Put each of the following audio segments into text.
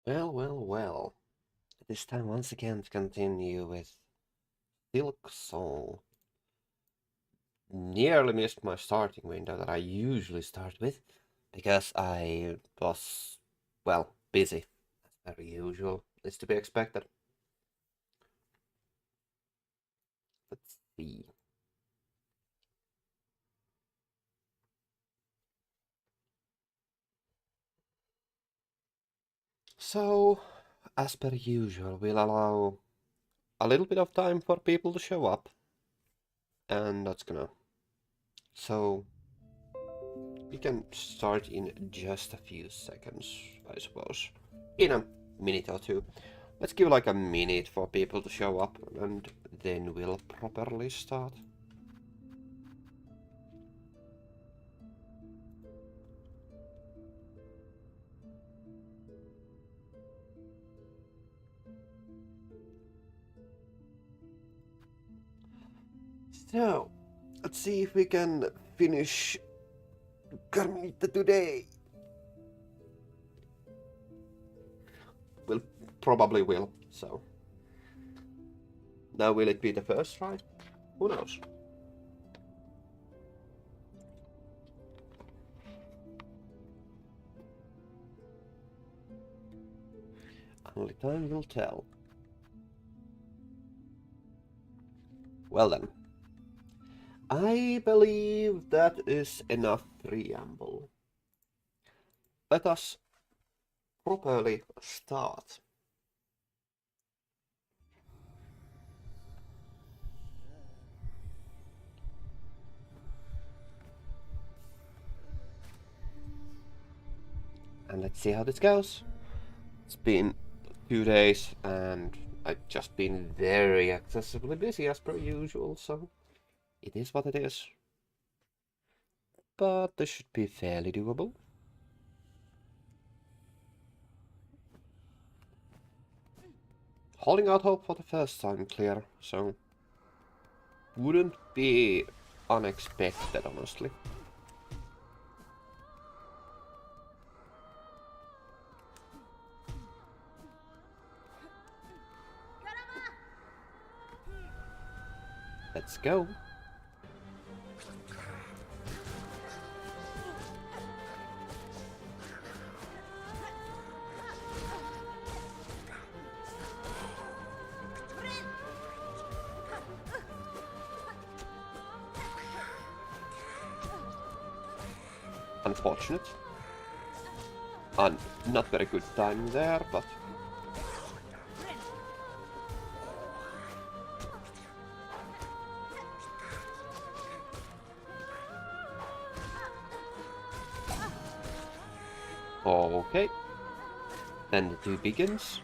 Well. It is time once again to continue with Silksong. Nearly missed my starting window that I usually start with because I was, well, busy. As per usual. It's to be expected. Let's see. So, as per usual, we'll allow a little bit of time for people to show up, and that's gonna. So, we can start in just a few seconds, I suppose. In a minute or two. Let's give like a minute for people to show up, and then we'll properly start. So, let's see if we can finish Carmelita today. We'll probably will, so. Now will it be the first try? Who knows? Only time will tell. Well then. I believe that is enough preamble. Let us properly start. And let's see how this goes. It's been 2 days and I've just been very excessively busy as per usual, so it is what it is. But this should be fairly doable. Holding out hope for the first time clear, so wouldn't be unexpected, honestly. Let's go. Unfortunate. Not very good timing there, but okay. Then the two begins.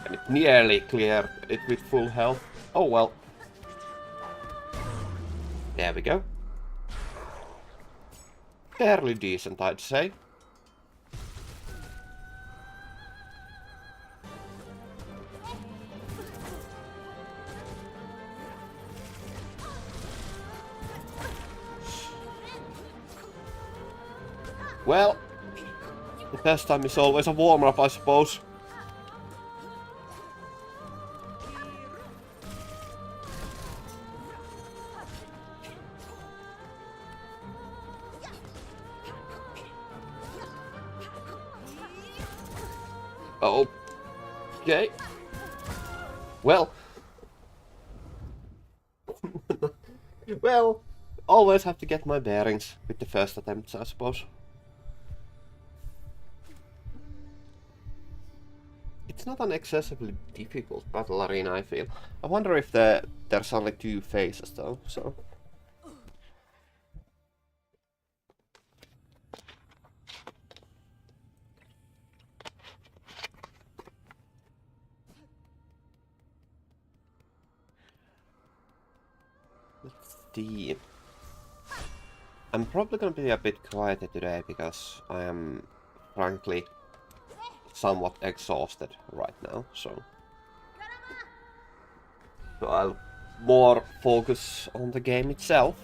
And it nearly cleared it with full health. Oh well. There we go. Fairly decent, I'd say. Well, the first time is always a warm-up, I suppose. Okay. Well. Well, always have to get my bearings with the first attempts, I suppose. It's not an excessively difficult battle arena, I feel. I wonder if there's only two phases though, so. Let's see. I'm probably gonna be a bit quieter today because I am, frankly, somewhat exhausted right now, so I'll more focus on the game itself.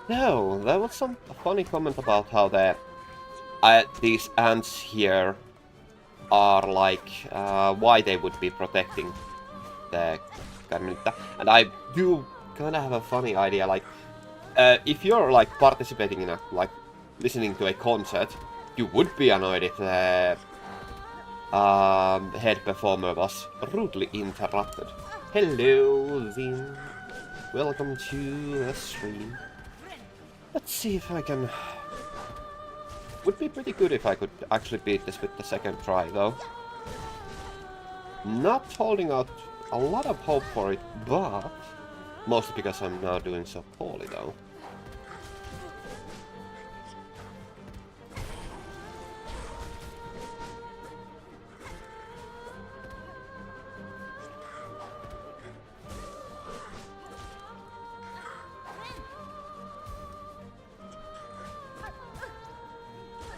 No, there was some funny comment about how these ants here are like, why they would be protecting the Carmelita. And I do kinda have a funny idea, like, if you're like participating in a, like, listening to a concert, you would be annoyed if the head performer was rudely interrupted. Hello, Vin. Welcome to the stream. Let's see if I can... Would be pretty good if I could actually beat this with the second try, though. Not holding out a lot of hope for it, but... Mostly because I'm now doing so poorly, though.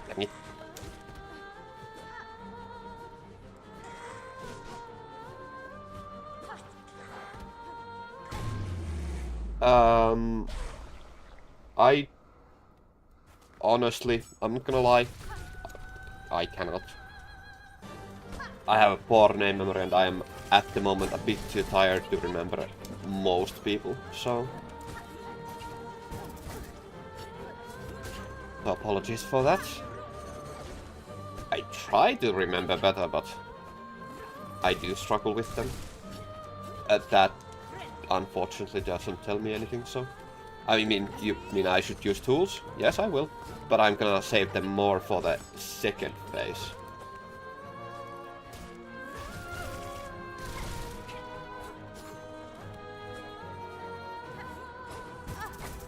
Dang it. I honestly, I'm not gonna lie, I cannot. I have a poor name memory and I am at the moment a bit too tired to remember most people, so apologies for that. I try to remember better, but I do struggle with them. That unfortunately doesn't tell me anything, so... I mean, you mean I should use tools? Yes, I will. But I'm gonna save them more for the second phase.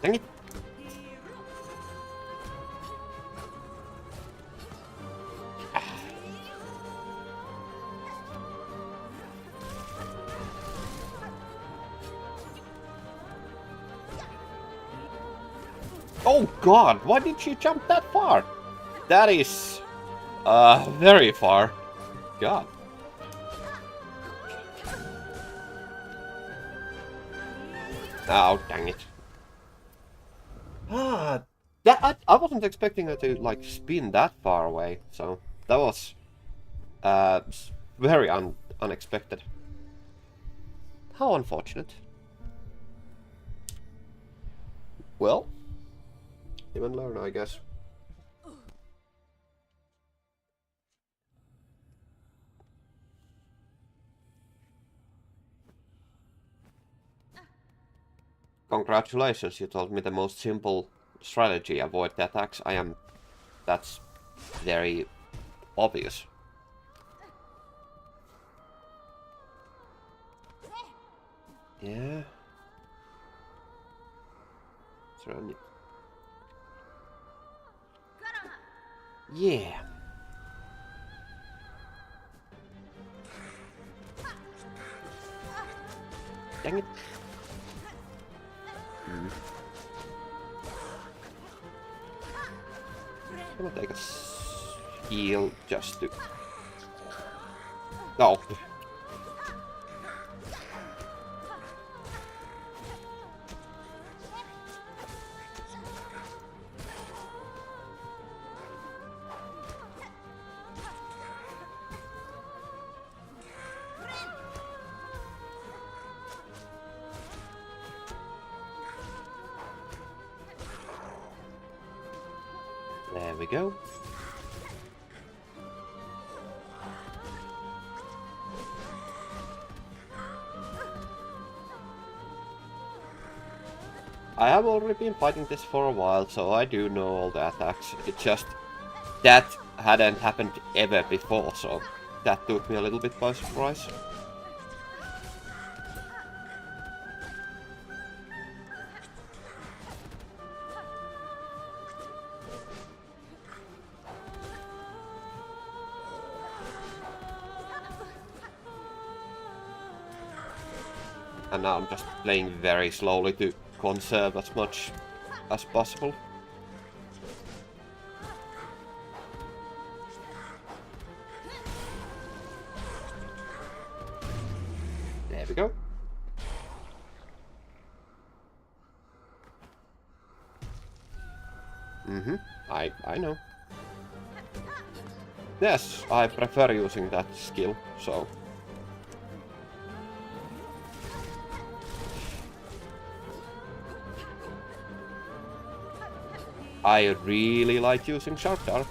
Dang it! Oh god, why did she jump that far? That is... very far. God. Oh, dang it. Ah, I wasn't expecting her to, like, spin that far away, so... That was... very unexpected. How unfortunate. Well... Live and learn, I guess. Congratulations, you told me the most simple strategy, avoid the attacks. That's very obvious. Yeah. Surround it. Yeah. Dang it. I'm gonna take a heal just to... No. There we go. I have already been fighting this for a while, so I do know all the attacks. It's just that hadn't happened ever before, so that took me a little bit by surprise. And now I'm just playing very slowly to conserve as much as possible. There we go. I know. Yes, I prefer using that skill, so... I really like using Sharp Dart.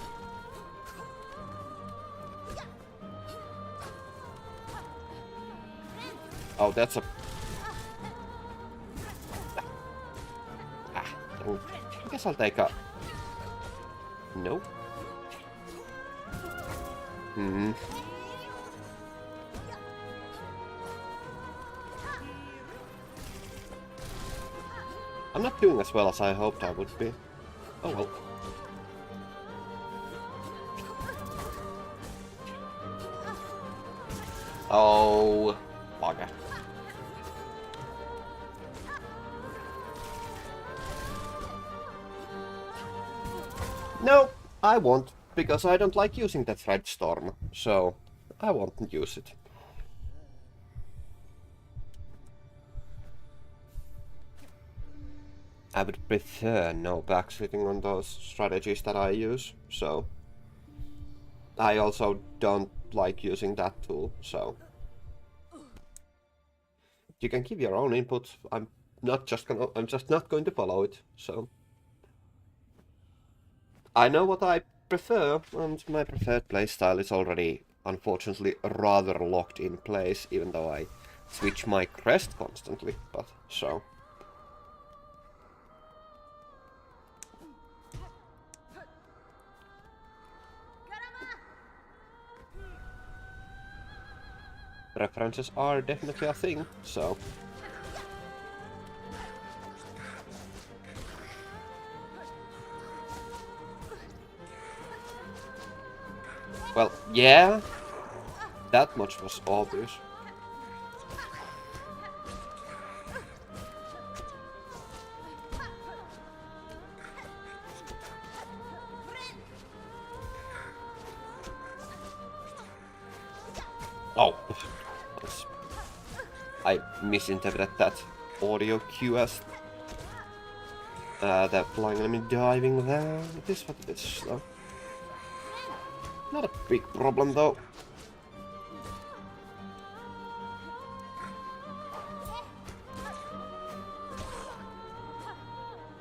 Oh, that's a... I guess I'll take a... Nope. I'm not doing as well as I hoped I would be. Oh well. Oh, bugger. No, I won't, because I don't like using that Red Storm, so I won't use it. I would prefer no backseating on those strategies that I use, so... I also don't like using that tool, so... You can give your own input, I'm just not going to follow it, so... I know what I prefer, and my preferred playstyle is already, unfortunately, rather locked in place, even though I switch my crest constantly, but so... References are definitely a thing, so... Well, yeah, that much was obvious. Oh, I misinterpreted that audio cue as that flying enemy diving there. It is what it is, though. Not a big problem, though.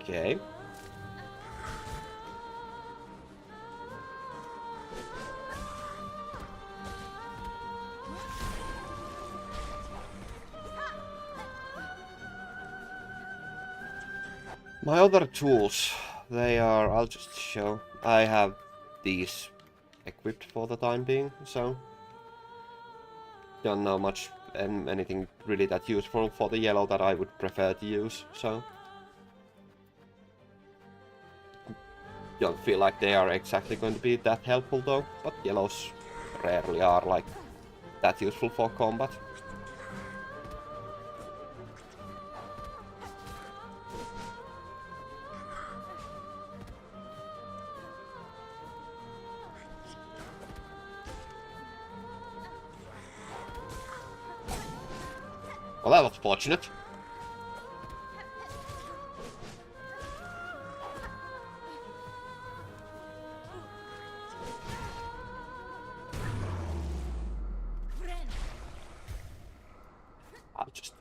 Okay. My other tools, they are, I'll just show. I have these equipped for the time being, so don't know much and anything really that useful for the yellow that I would prefer to use, so don't feel like they are exactly going to be that helpful though, but yellows rarely are like that useful for combat. Well, that was fortunate. I'll just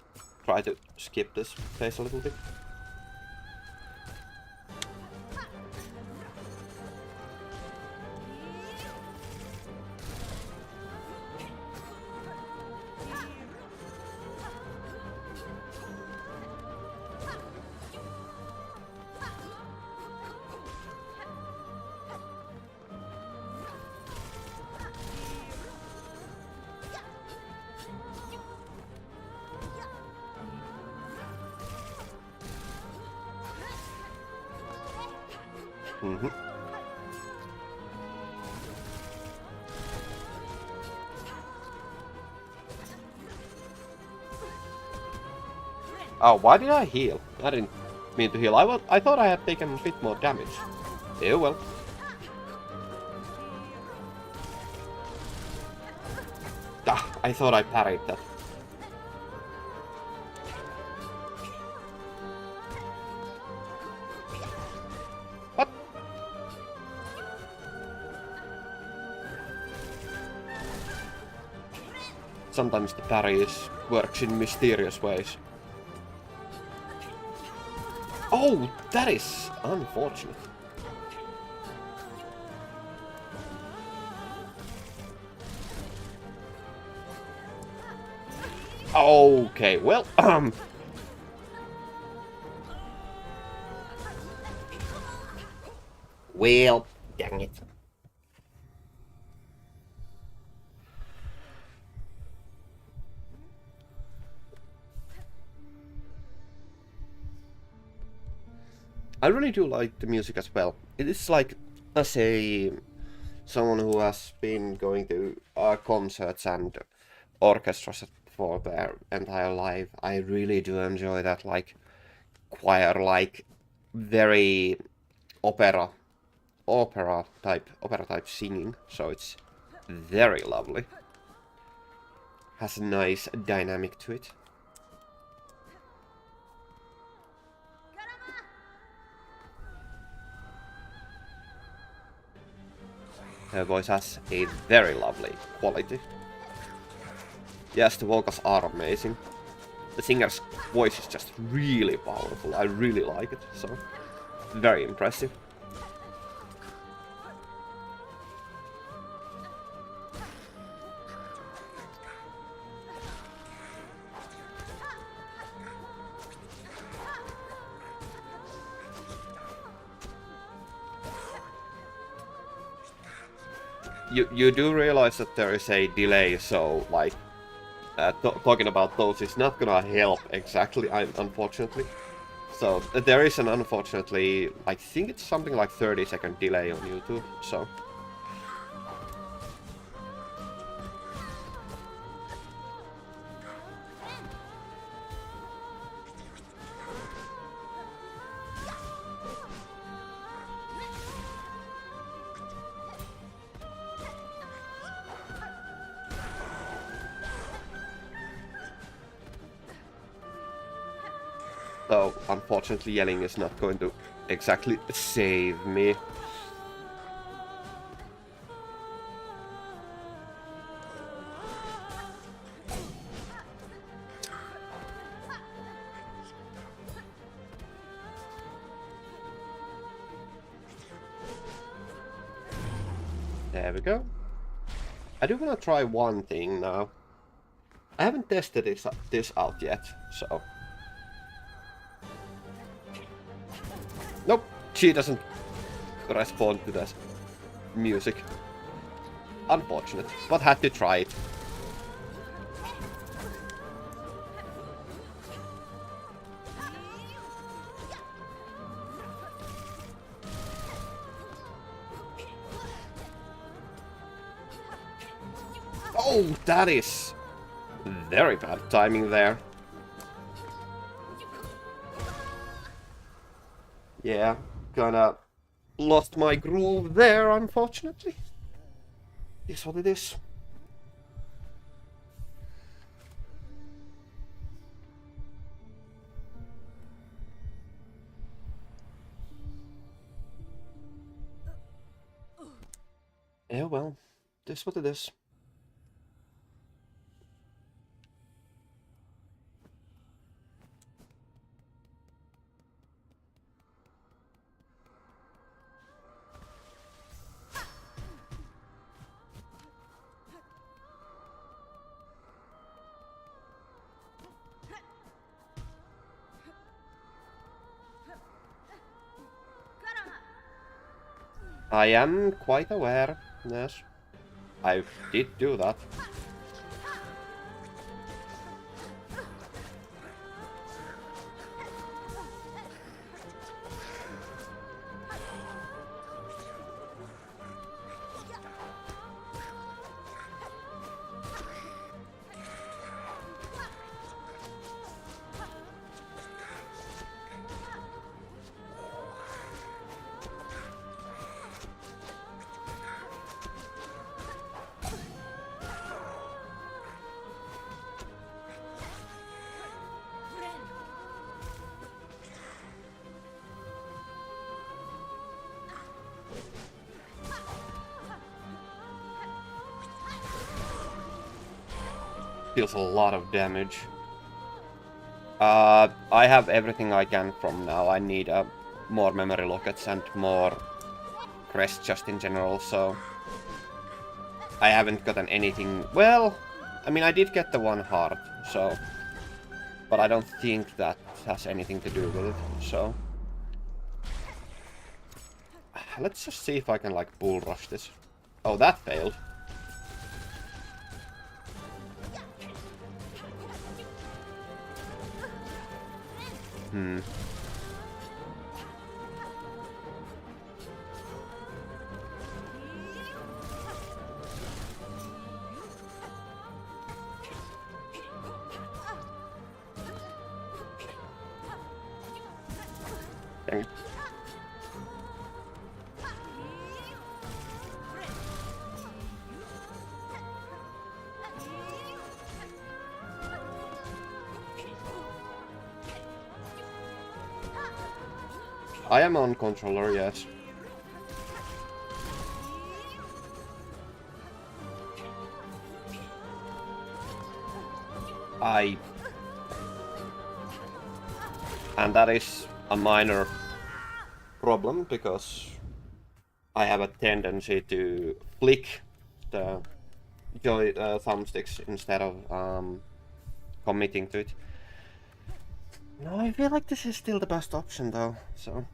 try to skip this phase a little bit. Mm-hmm. Oh, why did I heal? I didn't mean to heal. I thought I had taken a bit more damage. Oh well. Ah, I thought I parried that. What? Sometimes the parry works in mysterious ways. Oh, that is unfortunate. Okay, well, well, dang it. I really do like the music as well. It is like, as a someone who has been going to concerts and orchestras for their entire life, I really do enjoy that, like, choir, like, very opera type singing. So it's very lovely. Has a nice dynamic to it. Her voice has a very lovely quality. Yes, the vocals are amazing. The singer's voice is just really powerful. I really like it, so very impressive. You do realize that there is a delay, so like talking about those is not gonna help exactly, unfortunately. So there is an unfortunately, I think it's something like 30-second delay on YouTube. So unfortunately yelling is not going to exactly save me. There we go. I do want to try one thing now. I haven't tested this out yet, so... Nope, she doesn't respond to that music. Unfortunate, but had to try it. Oh, that is very bad timing there. Yeah, kinda lost my groove there, unfortunately. Is what it is. Yeah, well, this what it is. I am quite aware, yes. I did do that. deals a lot of damage. I have everything I can from now. I need more memory lockets and more crest just in general, so... I haven't gotten anything... Well, I mean, I did get the one heart, so... But I don't think that has anything to do with it, so... Let's just see if I can, like, bull rush this. Oh, that failed. Hmm. Dang. I am on controller, yes. And that is a minor problem, because I have a tendency to flick the joy thumbsticks instead of committing to it. No, I feel like this is still the best option though, so...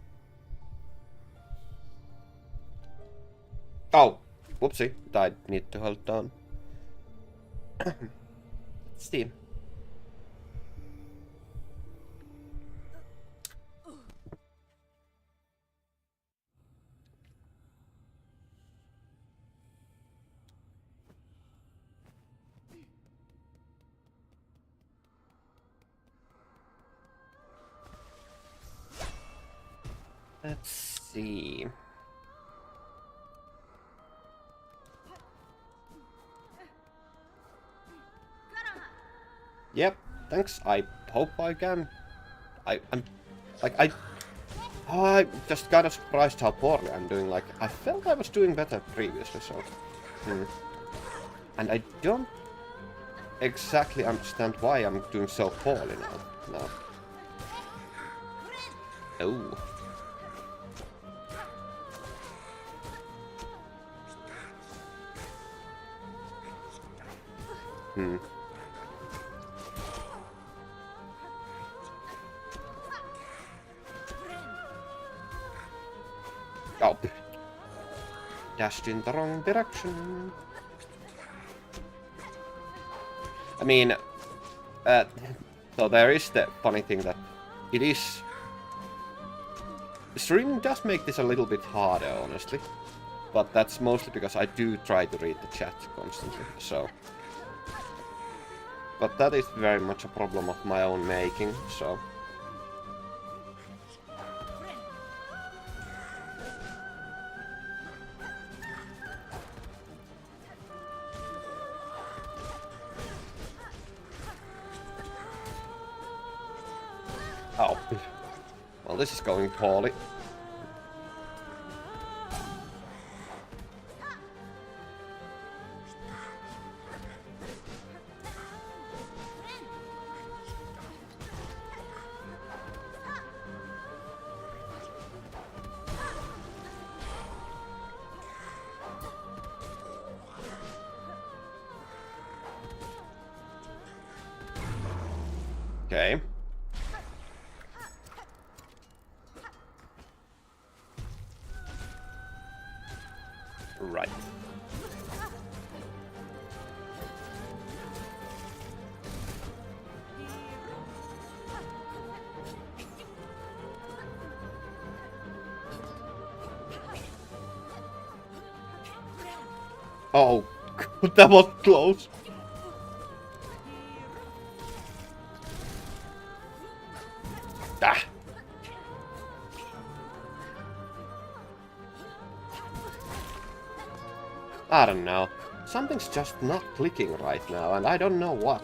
Oh! Whoopsie, I need to hold down. Steam. Let's see... Yep, thanks. I hope I can. I'm like I just kind of surprised how poorly I'm doing. Like, I felt I was doing better previously, so... And I don't exactly understand why I'm doing so poorly now. No. Oh. Oh. Dashed in the wrong direction. I mean, so there is the funny thing that it is... Streaming does make this a little bit harder, honestly. But that's mostly because I do try to read the chat constantly, so... But that is very much a problem of my own making, so... Oh. Well, this is going poorly. Okay. Right. Oh, that was close. Ah. I don't know. Something's just not clicking right now, and I don't know what.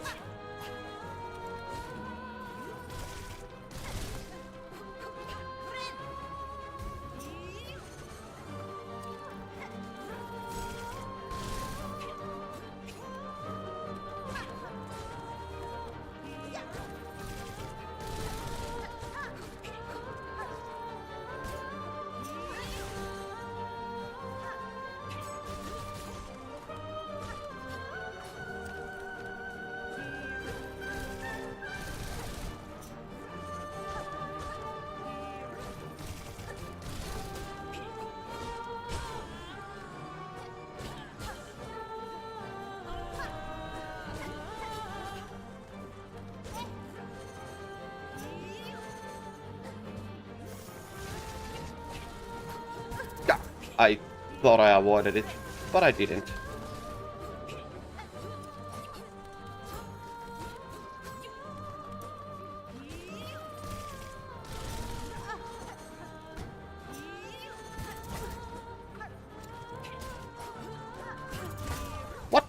I thought I avoided it, but I didn't. What?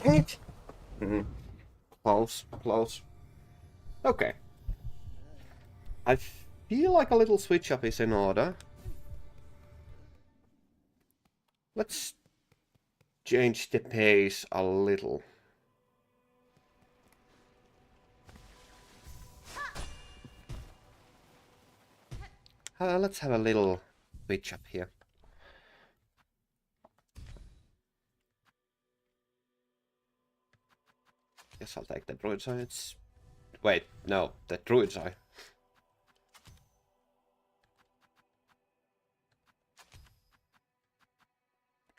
Dang it! Close, close. Okay. I feel like a little switch up is in order. Let's change the pace a little. Let's have a little switch up here. Guess I'll take the druid's eye. Wait, no, the druid's eye.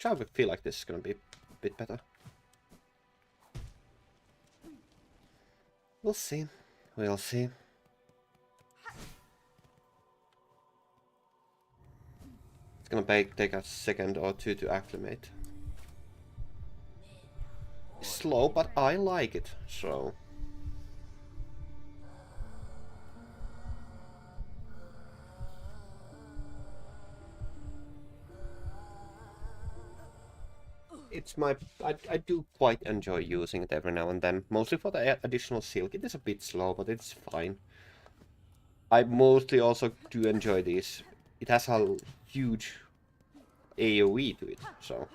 I feel like this is gonna be a bit better. We'll see. We'll see. It's gonna take a second or two to acclimate. It's slow, but I like it, so... It's my... I do quite enjoy using it every now and then. Mostly for the additional silk. It is a bit slow, but it's fine. I mostly also do enjoy these. It has a huge AoE to it, so...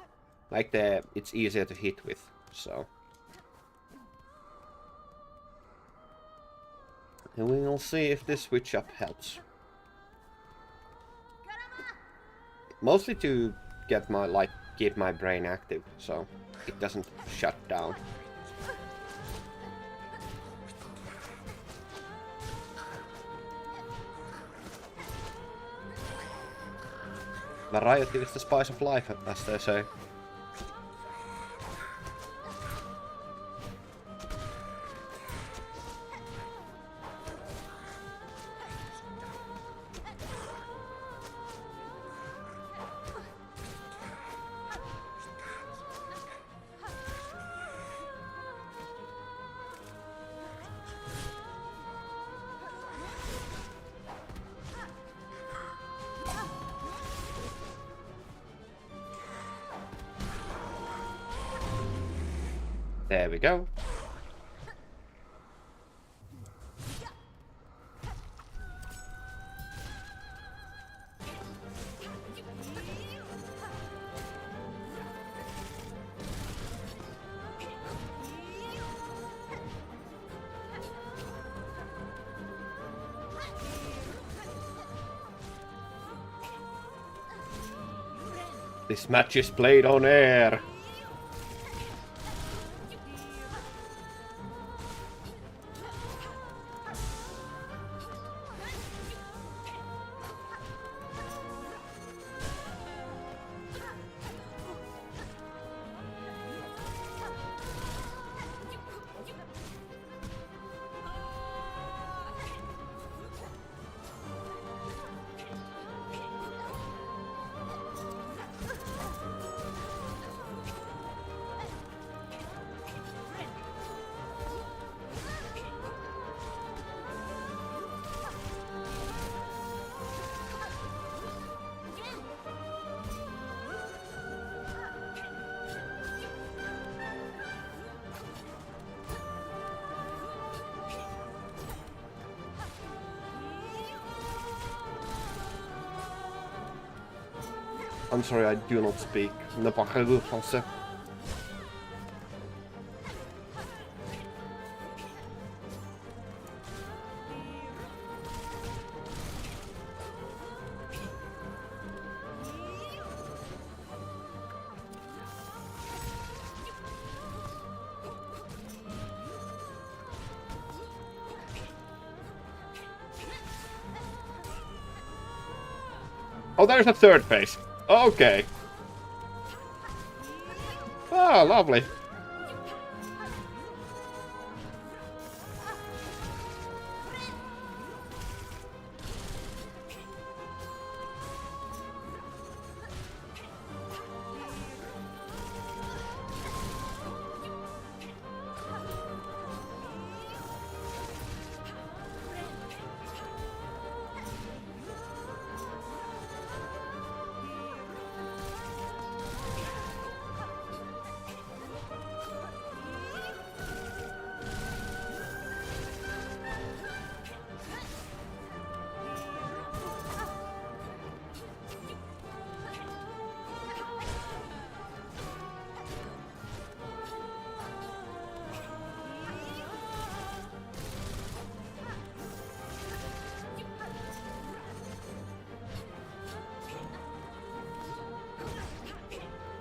Like it's easier to hit with, so... And we'll see if this switch up helps. Mostly to get my, keep my brain active, so it doesn't shut down. Variety is the spice of life, as they say. There we go. This match is played on air. I'm sorry, I do not speak ne parle français. Oh, there's a third phase. Okay. Ah, lovely.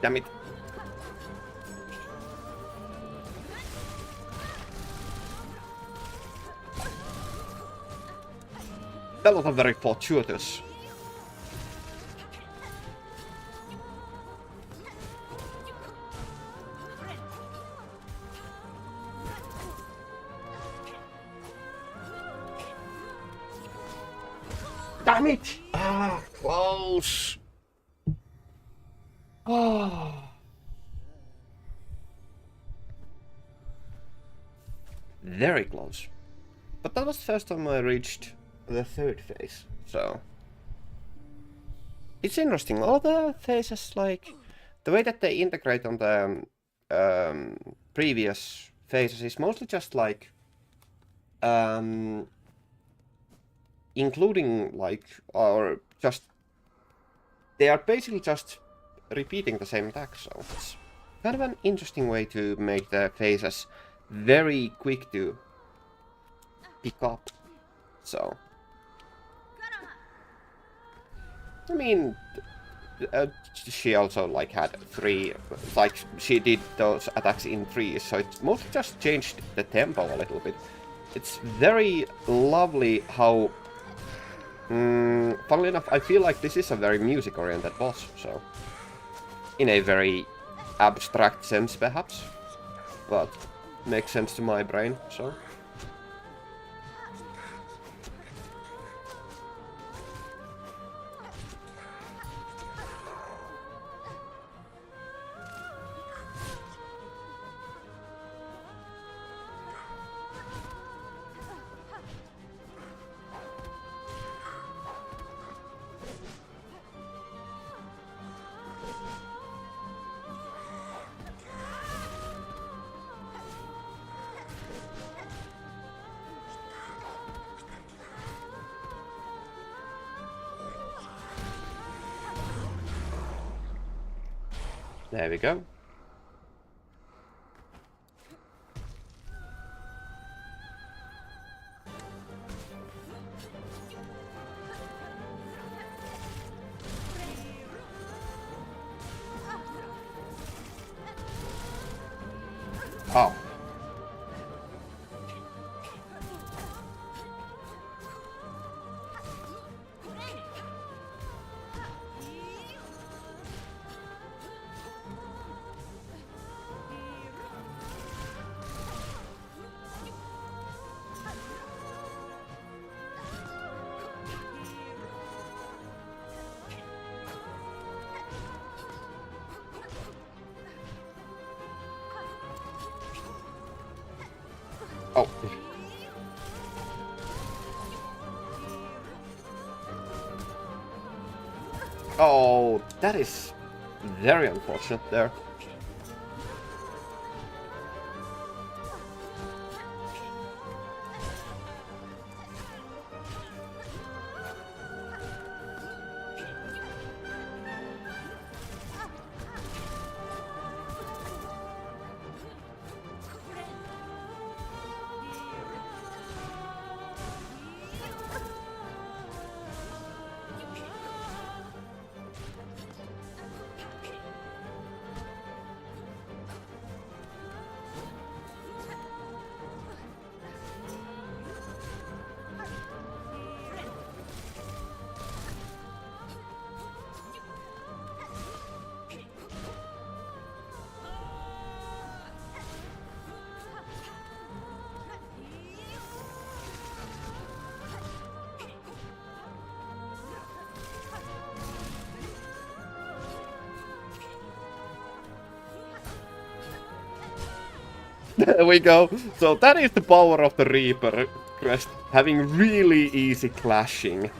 Damn it. That was very fortuitous. Damn it! Ah, close. Oh. Very close. But that was the first time I reached the third phase, so... It's interesting, all the phases, like... The way that they integrate on the previous phases is mostly just like... including, like, or just... They are basically just repeating the same attack, so it's kind of an interesting way to make the phases very quick to pick up, so... I mean, she also like had 3, like she did those attacks in 3, so it mostly just changed the tempo a little bit. It's very lovely how, funnily enough, I feel like this is a very music-oriented boss, so in a very abstract sense perhaps, but makes sense to my brain, so... There we go. Oh. Oh. Oh, that is very unfortunate there. There we go. So that is the power of the Reaper Crest, having really easy clashing.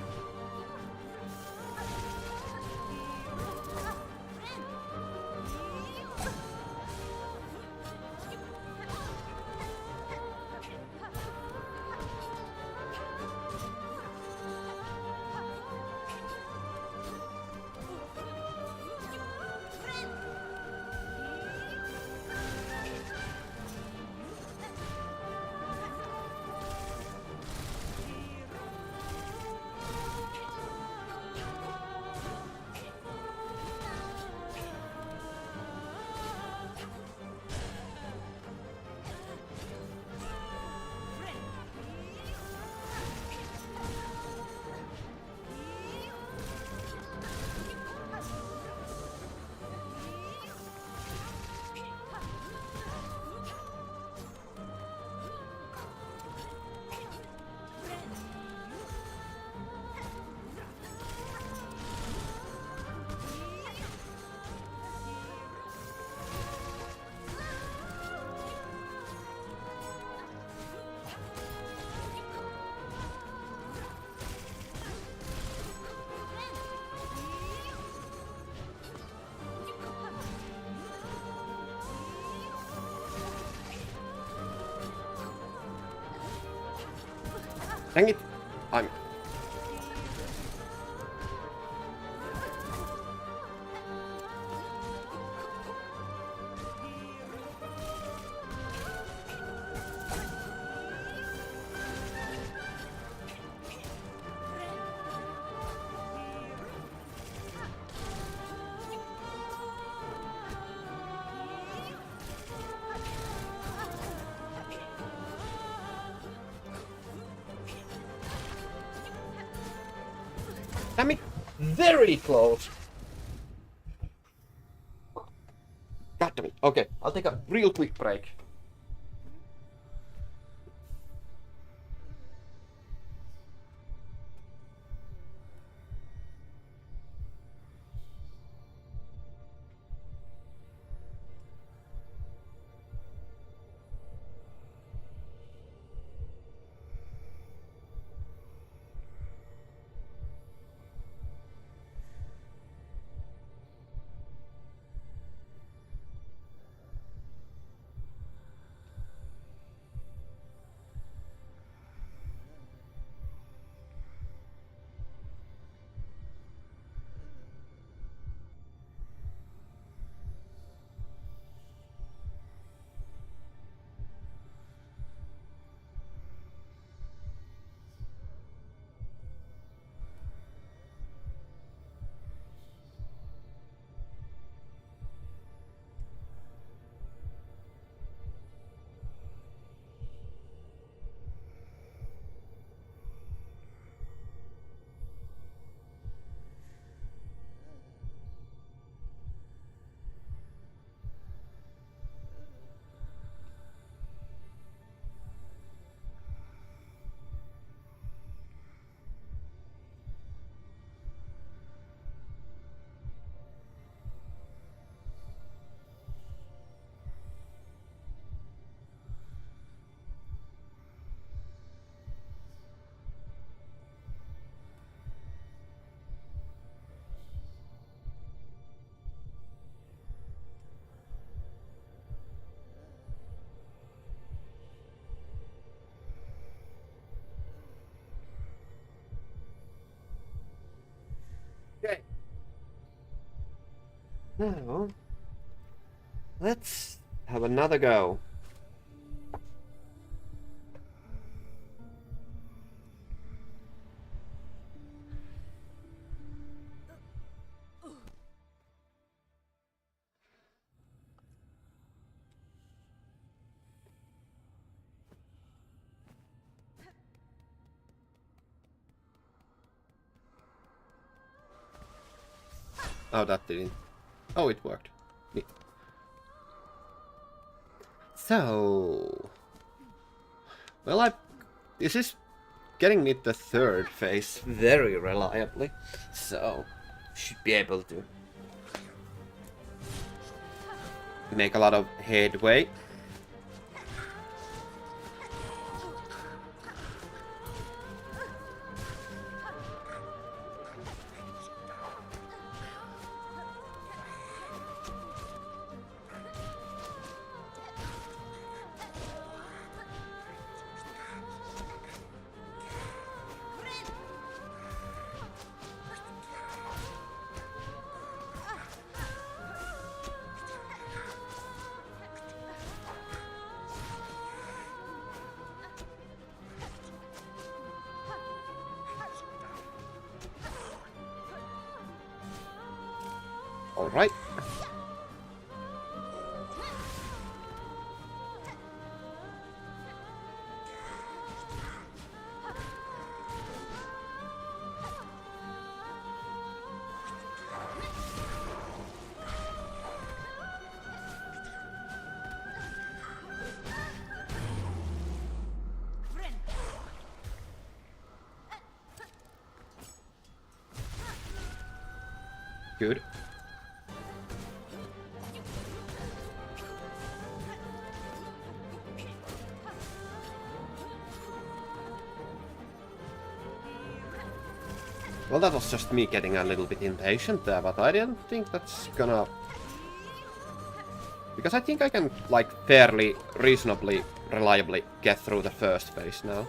Dang it! I'm... Damn it! Very close! God damn it. Okay, I'll take a real quick break. Okay. Now, let's have another go. Oh, that didn't. Oh, it worked. Neat. So... Well, this is getting me the third phase very reliably, so should be able to make a lot of headway. All right. Good. Well, that was just me getting a little bit impatient there, but I didn't think that's gonna... Because I think I can, like, fairly, reasonably, reliably get through the first phase now.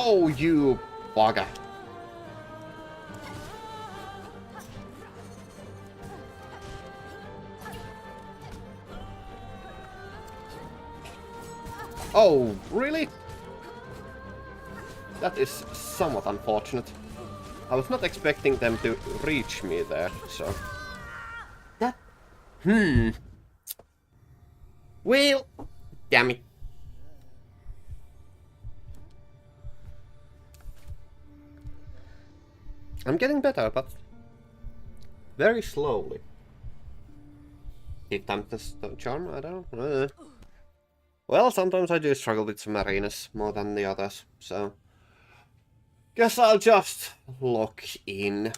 Oh, you bugger. Oh, really? That is somewhat unfortunate. I was not expecting them to reach me there, so... That... Well... Damn it. I'm getting better, but... very slowly. If time to charm, I don't know. Well, sometimes I do struggle with some arenas more than the others, so... Guess I'll just lock in.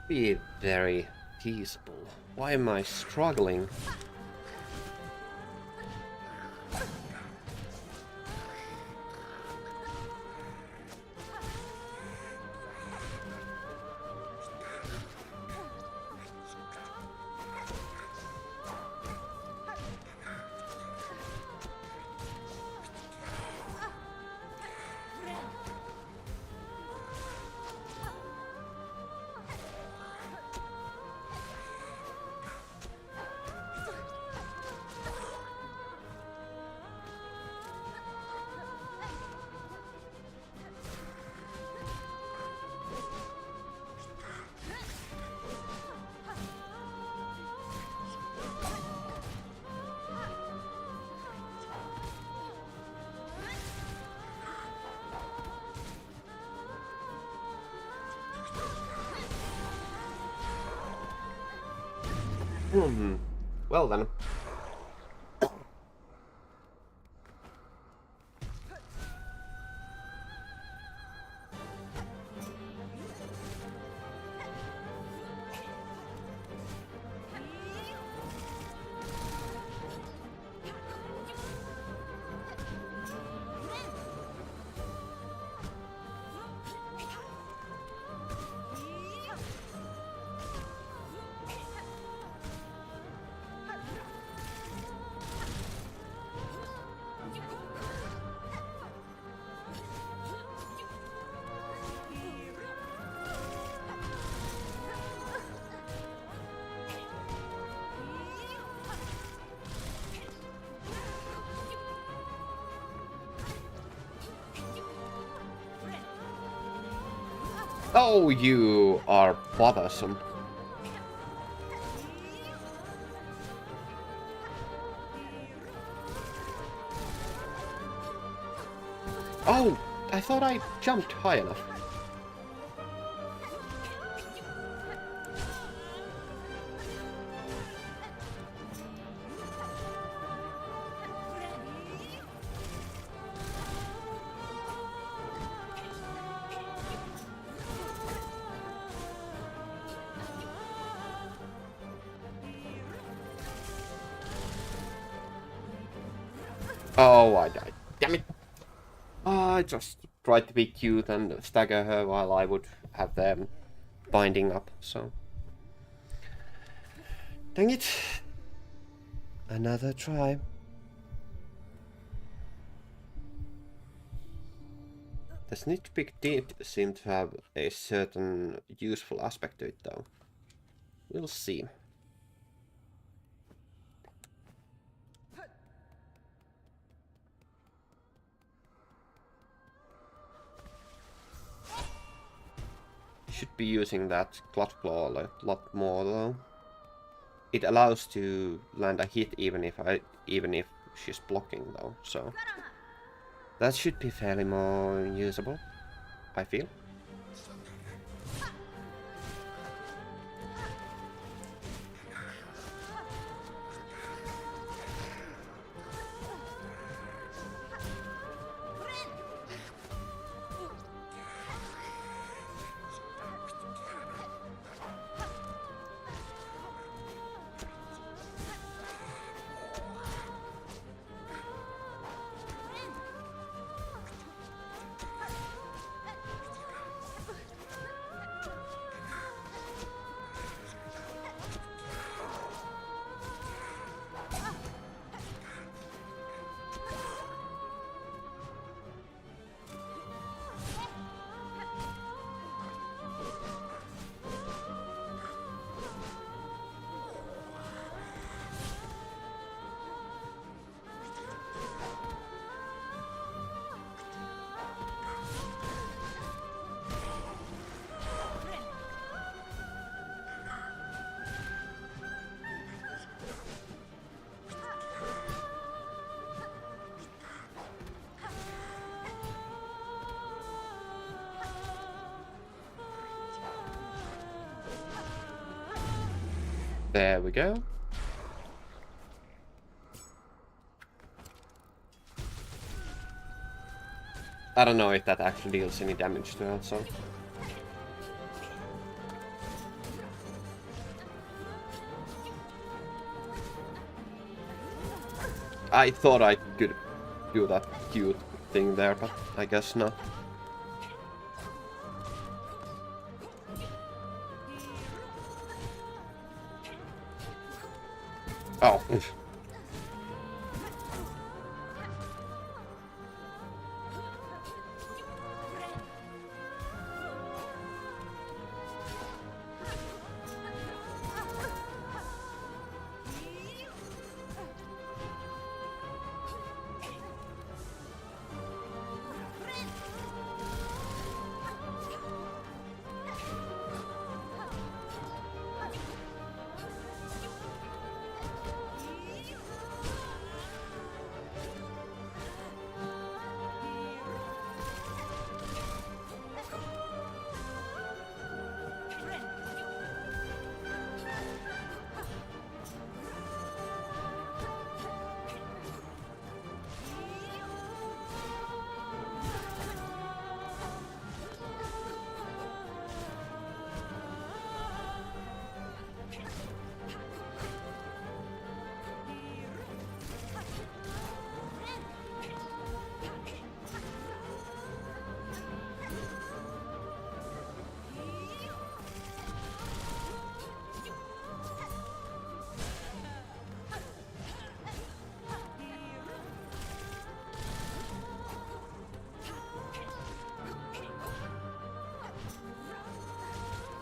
Be very feasible. Why am I struggling? Well then. Oh, you are bothersome. Oh, I thought I jumped high enough. Oh, I died. Damn it. I just tried to be cute and stagger her while I would have them binding up, so... Dang it. Another try. The sneak peek did seem to have a certain useful aspect to it, though. We'll see. Should be using that Clutch Claw a lot more though. It allows to land a hit even if she's blocking though, so that should be fairly more usable, I feel. There we go. I don't know if that actually deals any damage to her, so... I thought I could do that cute thing there, but I guess not. Oh.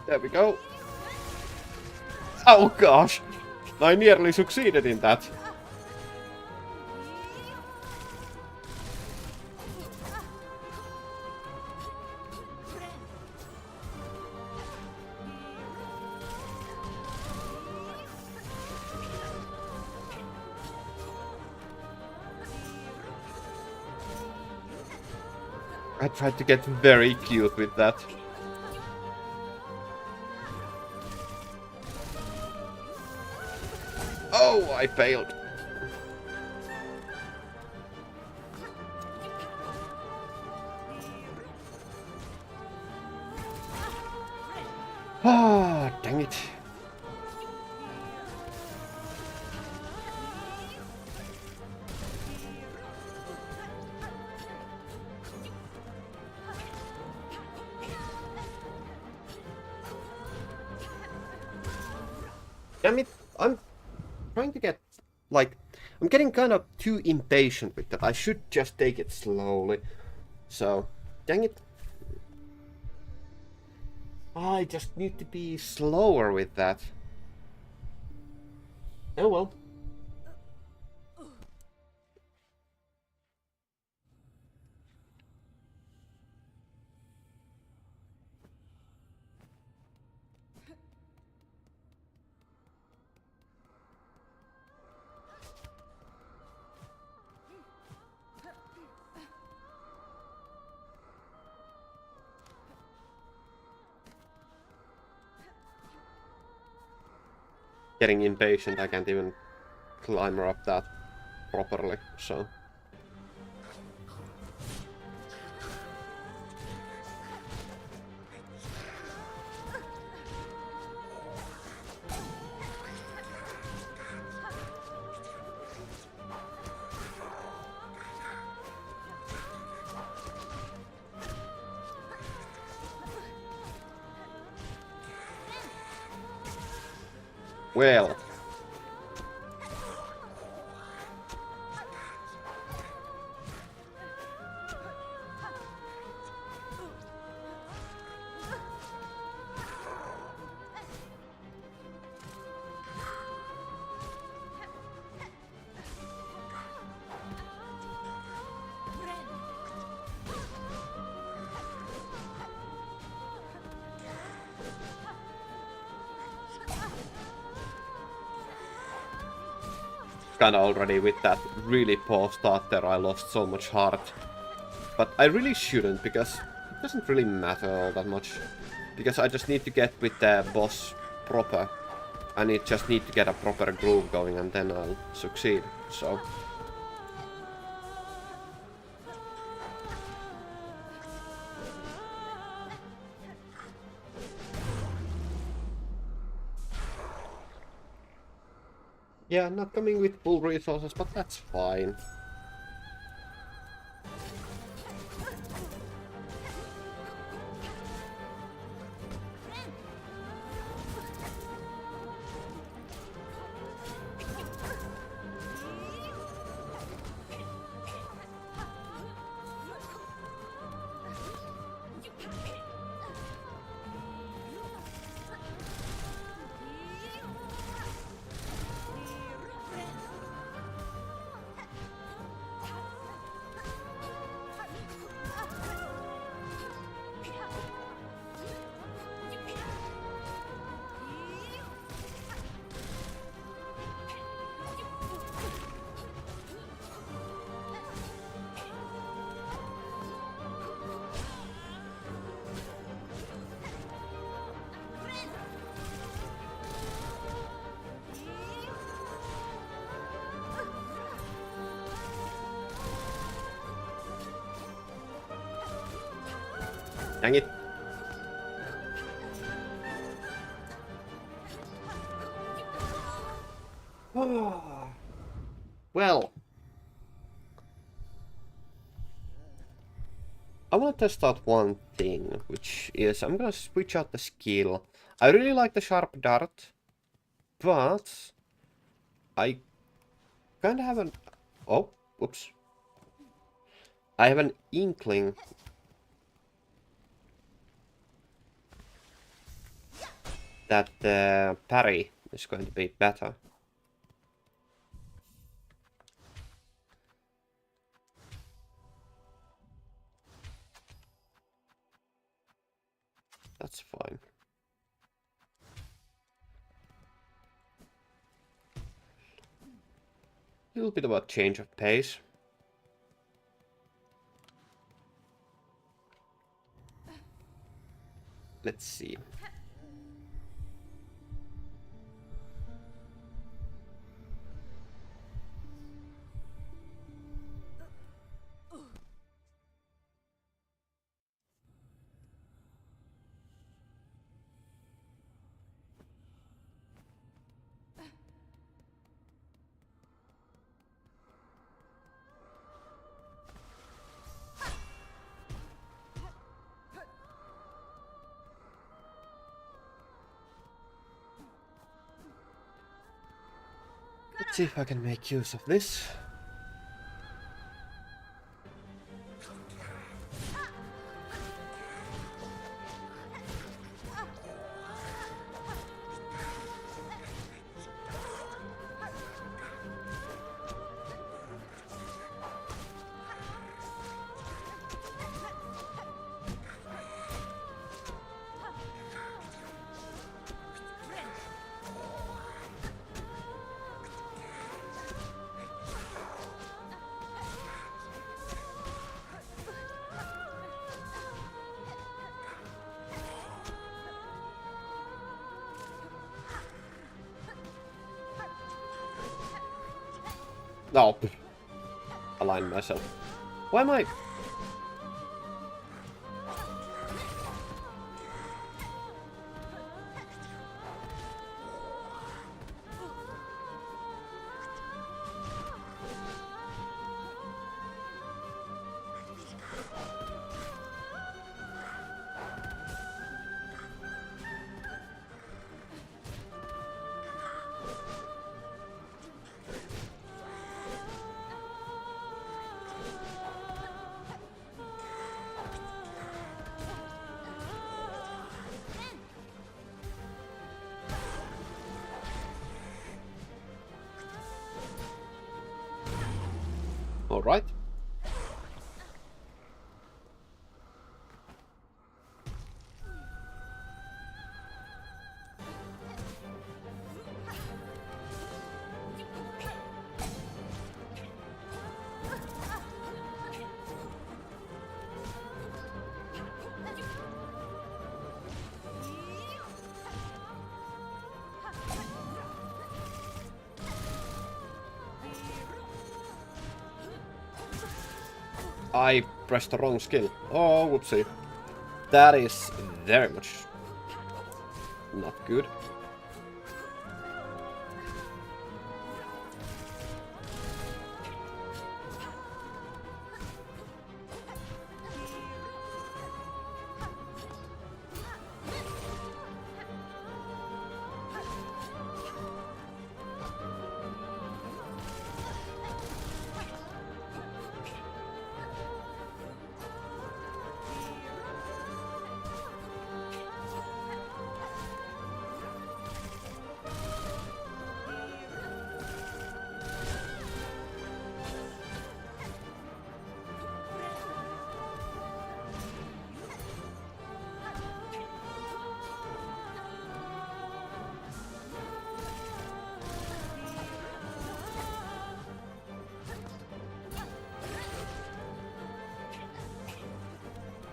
There we go. Oh gosh! I nearly succeeded in that. I tried to get very cute with that. Oh, I failed. Ah, dang it. Damn it, I'm trying to get, like, I'm getting kind of too impatient with that. I should just take it slowly. So, dang it. I just need to be slower with that. Oh well. Getting impatient, I can't even climb up that properly, so... Well... Kinda already with that really poor start there, I lost so much heart. But I really shouldn't, because it doesn't really matter all that much. Because I just need to get with the boss proper. I just need to get a proper groove going and then I'll succeed, so... Yeah, not coming with full resources, but that's fine. Dang it. Well. I want to test out one thing, which is I'm gonna switch out the skill. I really like the sharp dart, but I kind of have an... Oh, whoops. I have an inkling that the parry is going to be better. That's fine. A little bit of a change of pace. Let's see. Let's see if I can make use of this. No. Align myself. Why am I... All right. I pressed the wrong skill. Oh, whoopsie. That is very much not good.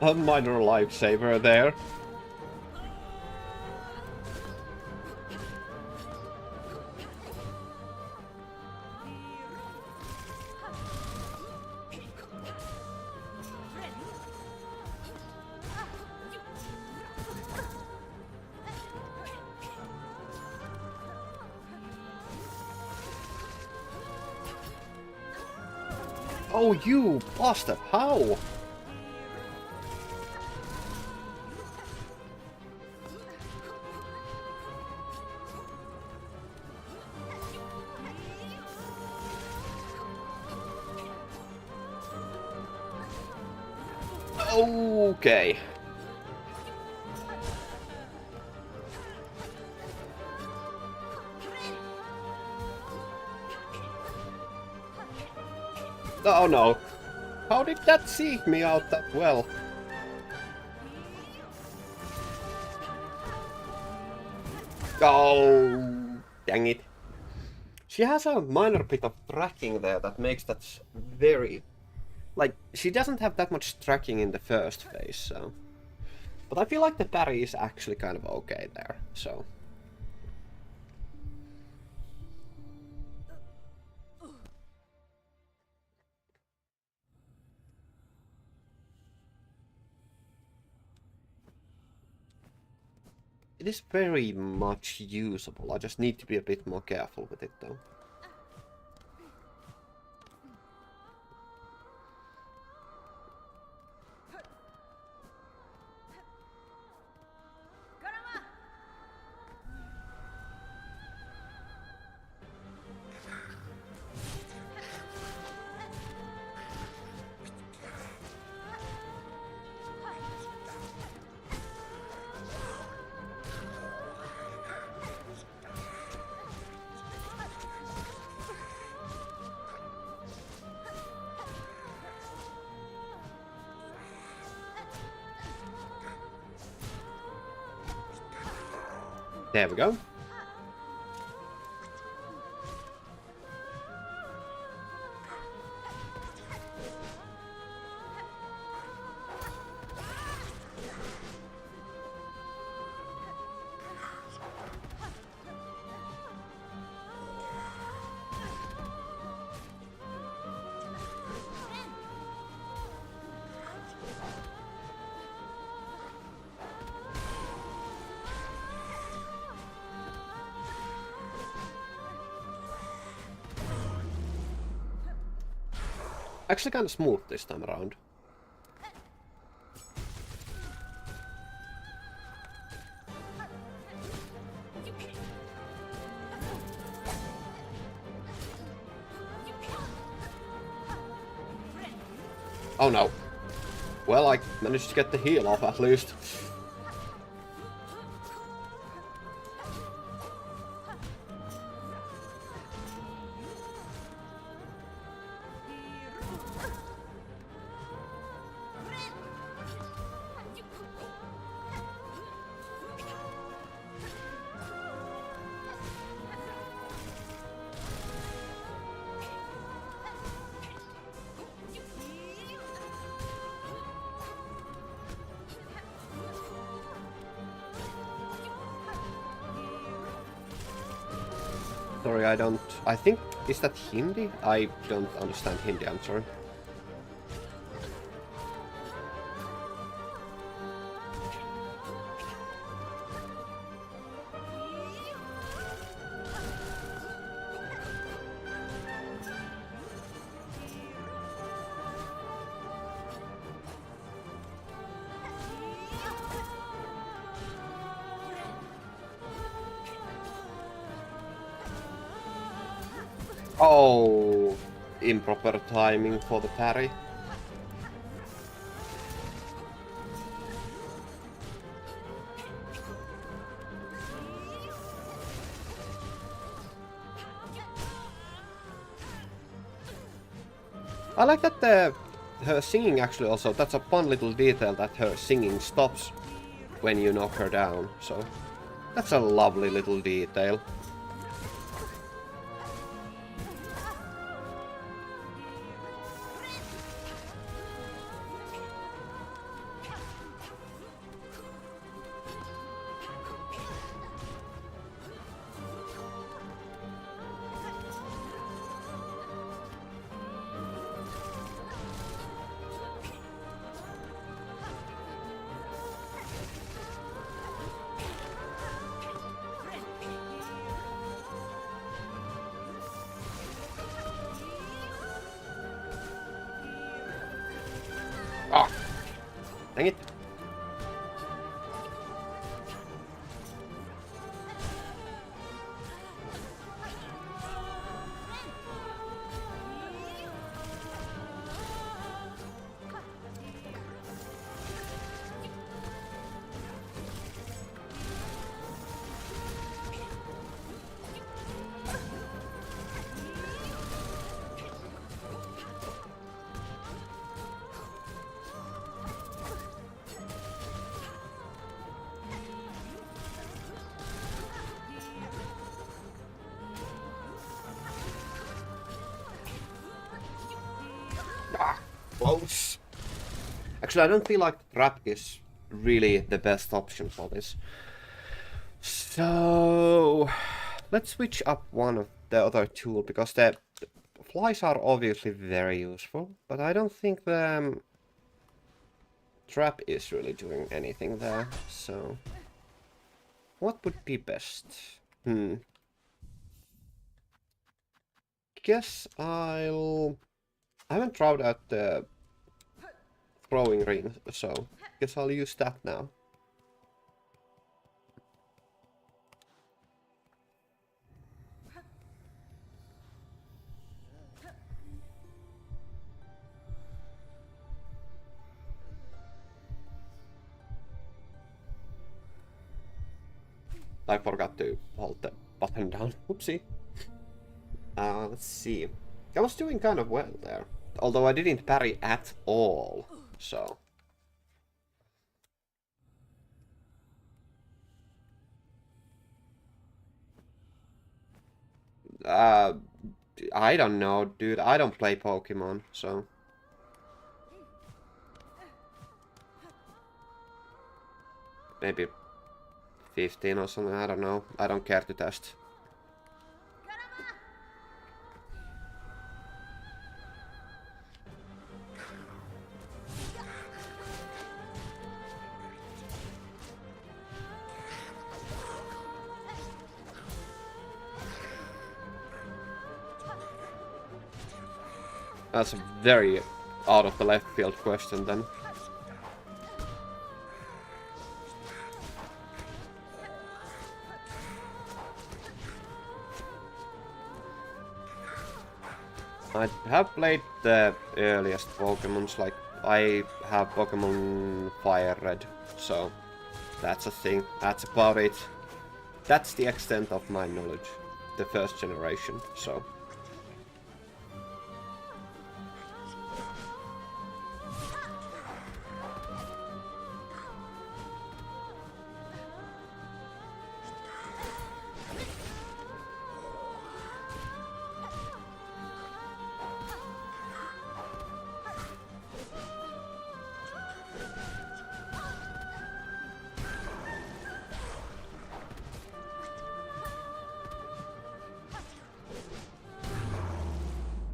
A minor lifesaver there. Oh, you bastard! How? Okay. Oh no. How did that seek me out that well? Oh, dang it. She has a minor bit of tracking there that makes that very... Like, she doesn't have that much tracking in the first phase, so... But I feel like the parry is actually kind of okay there, so... It is very much usable, I just need to be a bit more careful with it though. There we go. Actually kind of smooth this time around. Oh no. Well, I managed to get the heal off at least. Sorry, I think, is that Hindi? I don't understand Hindi, I'm sorry. Oh, improper timing for the parry. I like that her singing actually also, that's a fun little detail that her singing stops when you knock her down, so that's a lovely little detail. Ah! Dang it. Ah, close. Actually, I don't feel like trap is really the best option for this. So let's switch up one of the other tool, because the flies are obviously very useful, but I don't think the trap is really doing anything there, so what would be best? Guess I haven't tried out the throwing ring, so guess I'll use that now. I forgot to hold the button down. Whoopsie. Let's see. I was doing kind of well there. Although I didn't parry at all, so... I don't know, dude. I don't play Pokemon, so... Maybe 15 or something, I don't know. I don't care to test. That's a very out of the left field question then. I have played the earliest Pokemons, like I have Pokemon Fire Red, so that's a thing. That's about it. That's the extent of my knowledge. The first generation, so...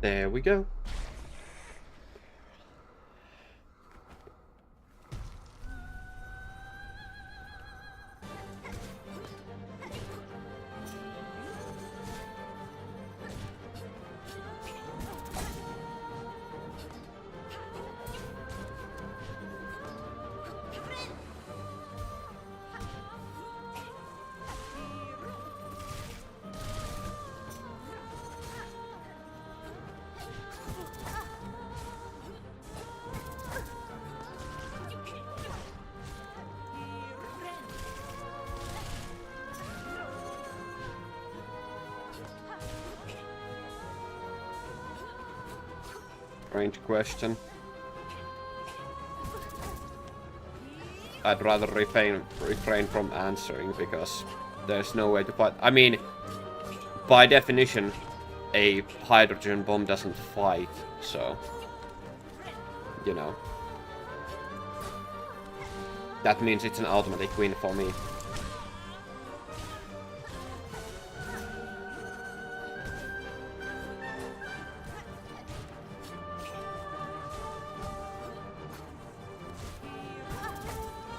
There we go. strange question. I'd rather refrain from answering because there's no way to fight. I mean, by definition, a hydrogen bomb doesn't fight, so you know. That means it's an automatic win for me.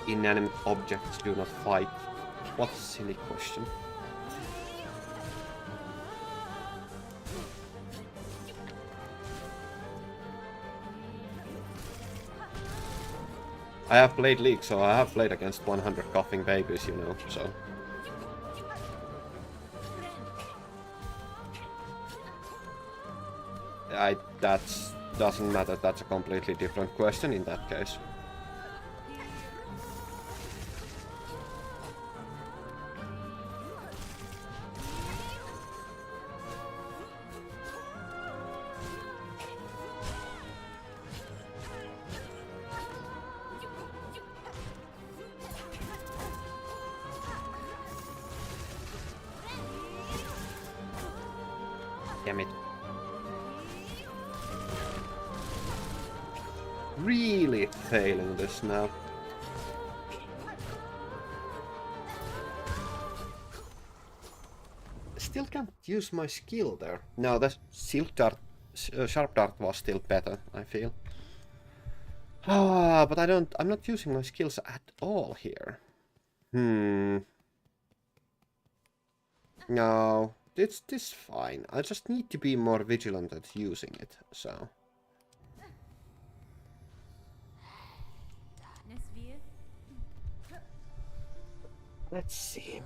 Inanimate objects do not fight. What a silly question. I have played League, so I have played against 100 coughing babies, you know, so... That doesn't matter, that's a completely different question in that case. Damn it. Really failing this now. Still can't use my skill there. No, the silk dart, sharp dart was still better, I feel. Ah, but I'm not using my skills at all here. No, it's fine. I just need to be more vigilant at using it, so. Let's see.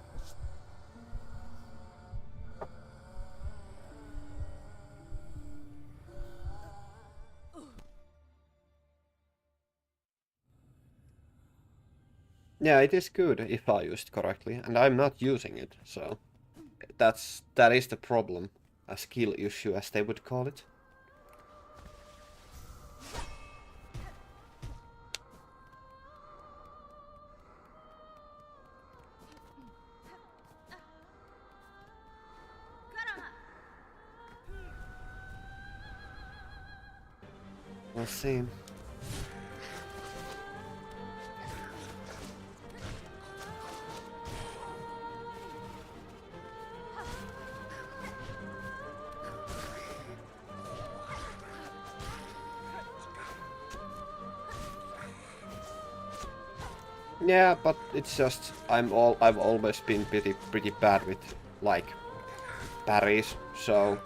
Yeah, it is good if I use it correctly, and I'm not using it, so that is the problem. A skill issue, as they would call it. We'll see. Yeah, but it's just I've always been pretty bad with like parries, so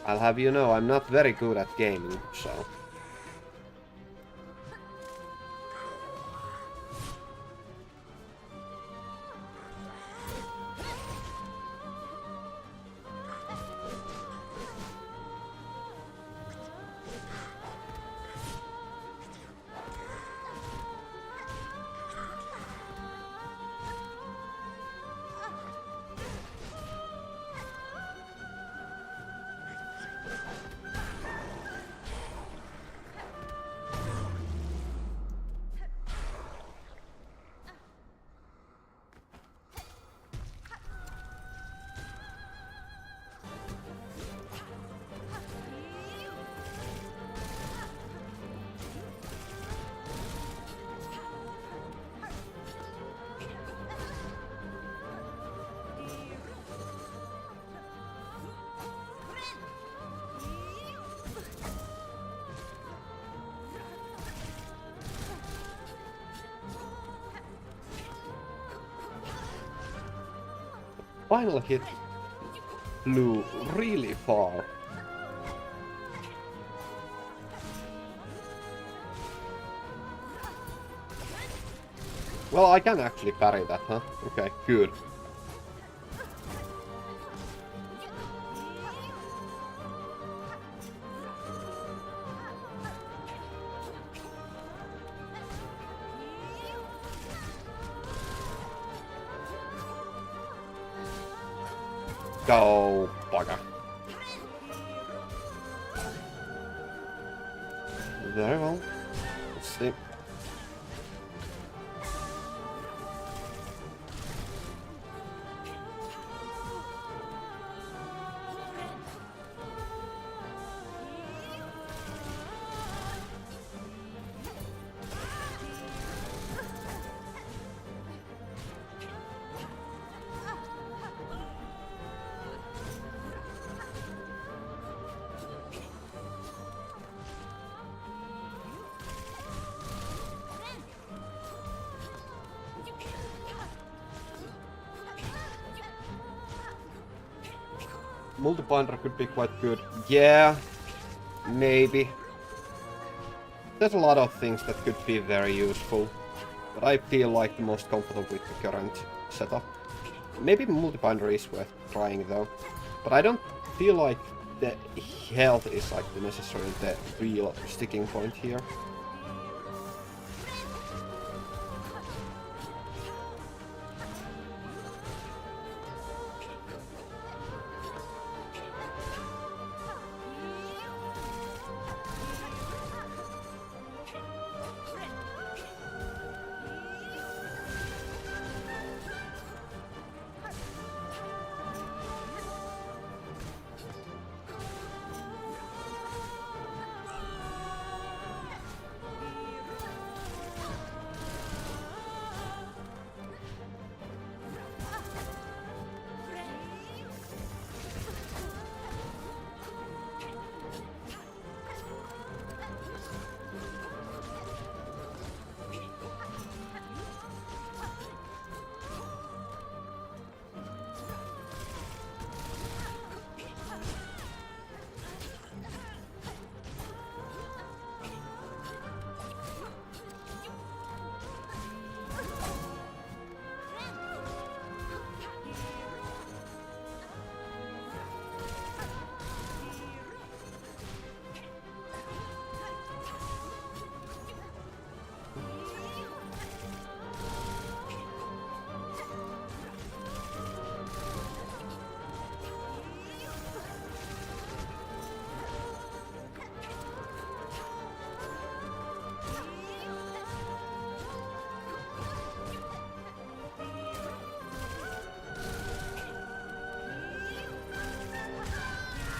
I'll have you know I'm not very good at gaming, so. Final hit flew really far. Well, I can actually parry that, huh? Okay, good. Go, bugger. Very well. Let's see. Multi-binder could be quite good. Yeah, maybe. There's a lot of things that could be very useful, but I feel like the most comfortable with the current setup. Maybe multi-binder is worth trying though, but I don't feel like the health is like necessarily the real sticking point here.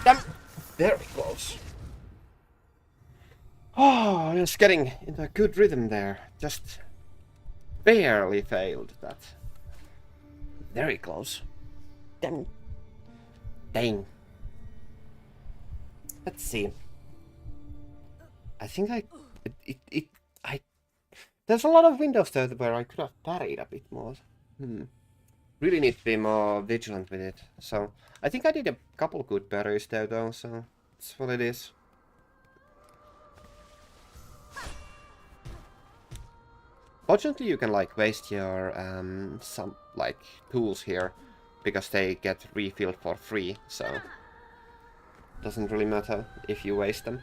Damn! Very close. Oh, just getting into a good rhythm there. Just barely failed that. Very close. Damn. Dang. Let's see. I think there's a lot of windows there where I could have parried a bit more. Really need to be more vigilant with it. So I think I did a couple good parries there though, so that's what it is. Fortunately you can like waste your some like tools here because they get refilled for free, so doesn't really matter if you waste them.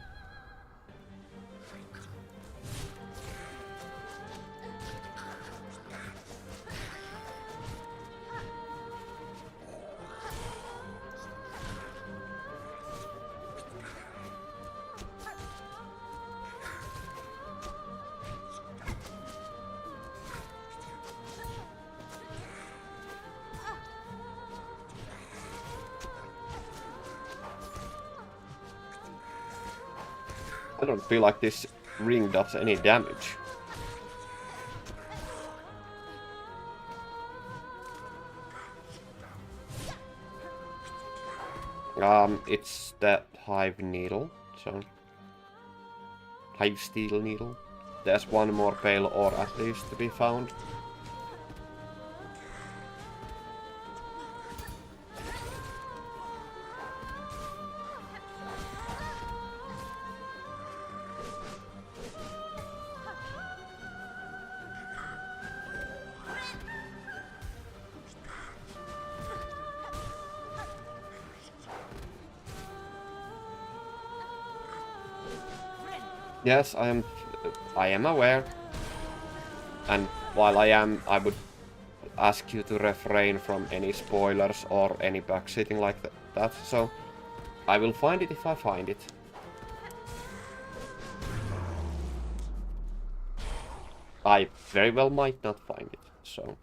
I don't feel like this ring does any damage. It's that hive needle, so hive steel needle. There's one more pale ore at least to be found. Yes, I am aware. And while I would ask you to refrain from any spoilers or any backseating like that, so I will find it if I find it. I very well might not find it, so...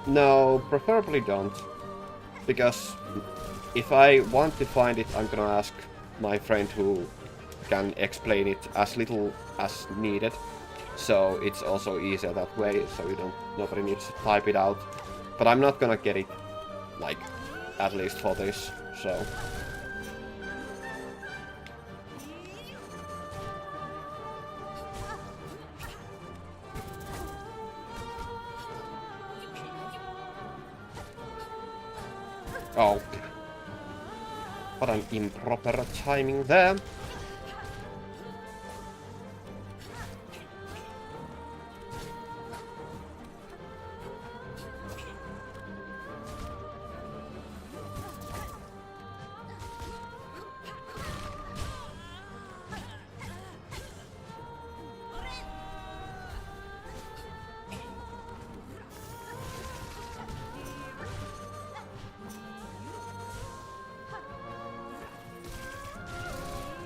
No, preferably don't. Because if I want to find it, I'm gonna ask my friend who can explain it as little as needed. So it's also easier that way, so nobody needs to type it out. But I'm not gonna get it, like, at least for this, so... Oh. What an improper timing there.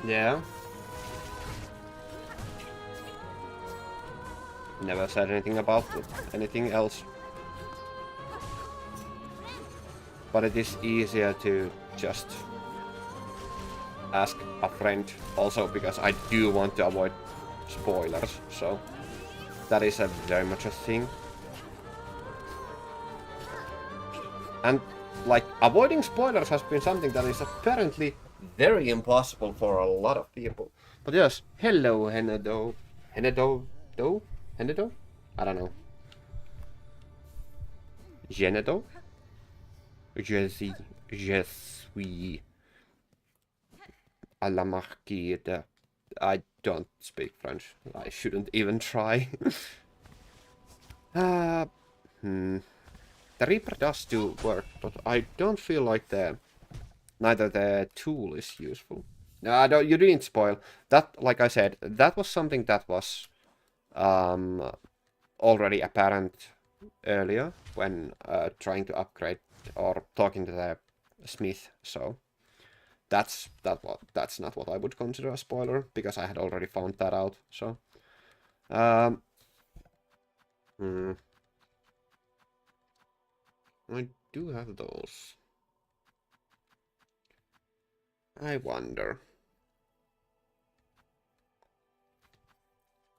Yeah. Never said anything about anything else. But it is easier to just ask a friend, also because I do want to avoid spoilers, so that is very much a thing. And like, avoiding spoilers has been something that is apparently very impossible for a lot of people. But yes, hello Henedo. Henedo? Henedo? I don't know. Genedo? Je suis à la marquise de... I don't speak French. I shouldn't even try. The Reaper does do work, but I don't feel like neither the tool is useful. No, you didn't spoil. That, like I said, that was something that was already apparent earlier when trying to upgrade or talking to the smith, so that's not what I would consider a spoiler, because I had already found that out, so... I do have those. I wonder.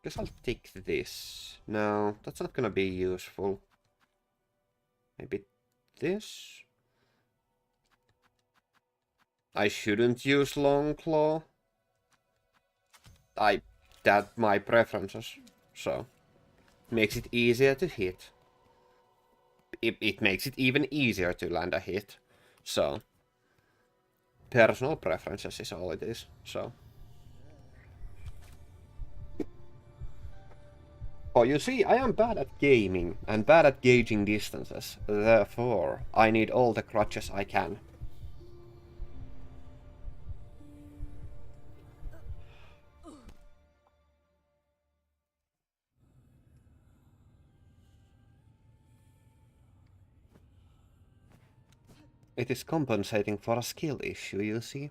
Guess I'll take this. No, that's not gonna be useful. Maybe this? I shouldn't use Long Claw. That's my preferences, so makes it easier to hit. It makes it even easier to land a hit, so personal preferences is all it is, so. Oh, you see, I am bad at gaming and bad at gauging distances, therefore I need all the crutches I can. It is compensating for a skill issue, you see.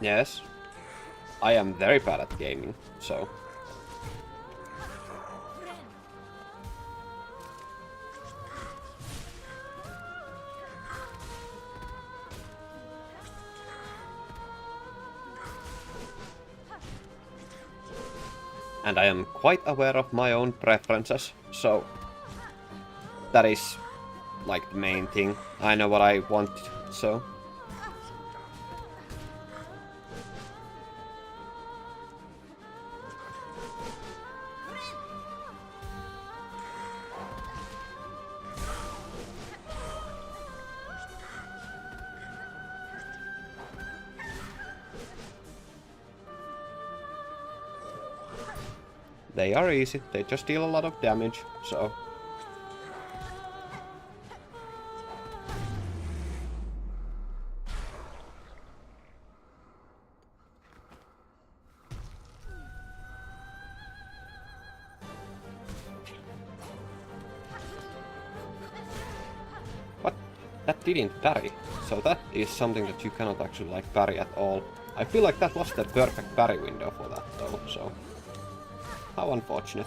Yes. I am very bad at gaming, so... And I am quite aware of my own preferences, so... That is, like, the main thing. I know what I want, so... They are easy, they just deal a lot of damage, so... What? That didn't parry. So that is something that you cannot actually like parry at all. I feel like that was the perfect parry window for that though, so... How unfortunate.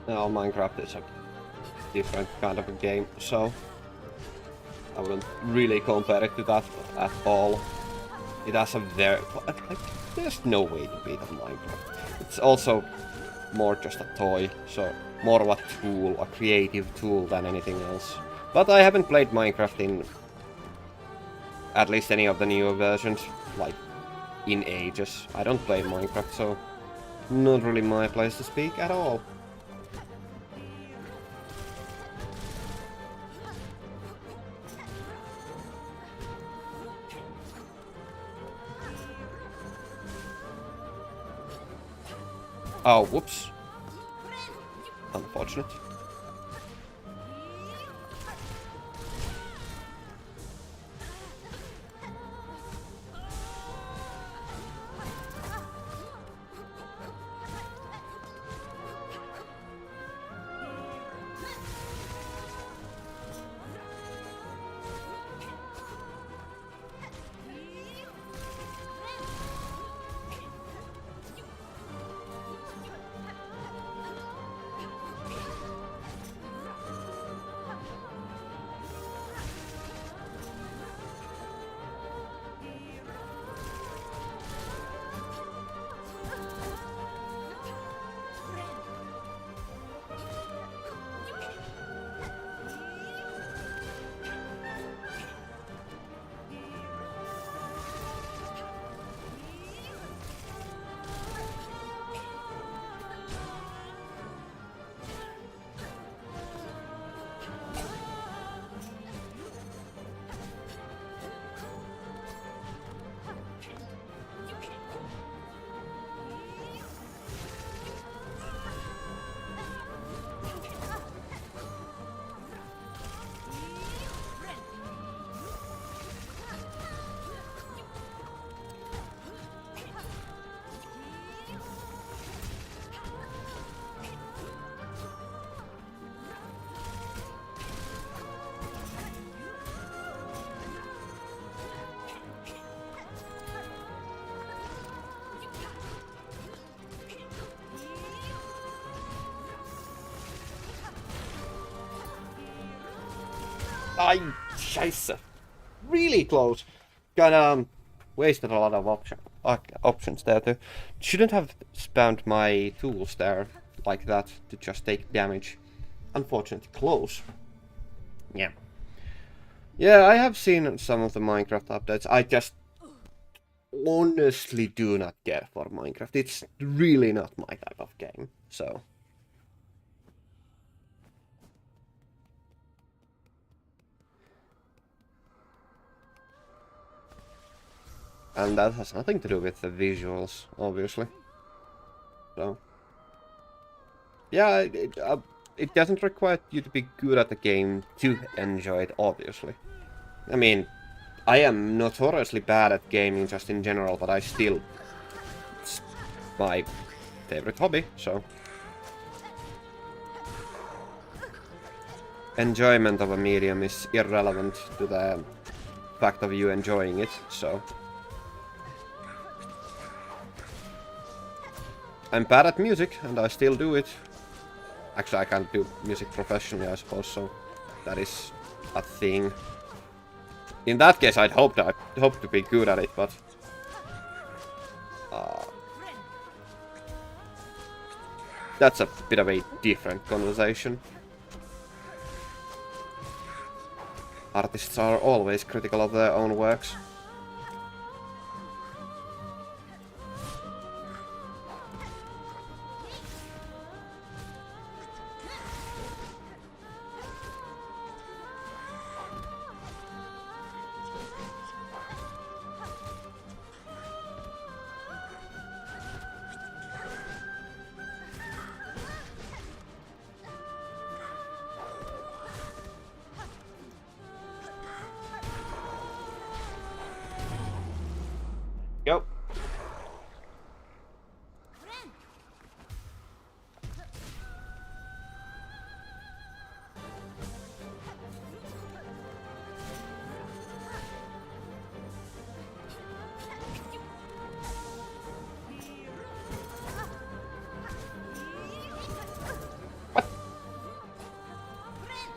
Now Minecraft is a different kind of a game, so I wouldn't really compare it to that at all. It has a very... like, there's no way to beat a Minecraft. It's also more just a toy, so more of a tool, a creative tool than anything else. But I haven't played Minecraft in at least any of the newer versions, like, in ages. I don't play Minecraft, so not really my place to speak at all. Oh, whoops. Unfortunate. Ay, scheisse. Really close. Kinda wasted a lot of options there too. Shouldn't have spammed my tools there like that to just take damage. Unfortunately close. Yeah. Yeah, I have seen some of the Minecraft updates. I just honestly do not care for Minecraft. It's really not my type of game, so... And that has nothing to do with the visuals, obviously. So, yeah, it doesn't require you to be good at the game to enjoy it, obviously. I mean, I am notoriously bad at gaming just in general, but it's my favorite hobby, so... Enjoyment of a medium is irrelevant to the fact of you enjoying it, so... I'm bad at music, and I still do it. Actually, I can't do music professionally, I suppose, so that is a thing. In that case, I'd hope to be good at it, but... that's a bit of a different conversation. Artists are always critical of their own works. Yep.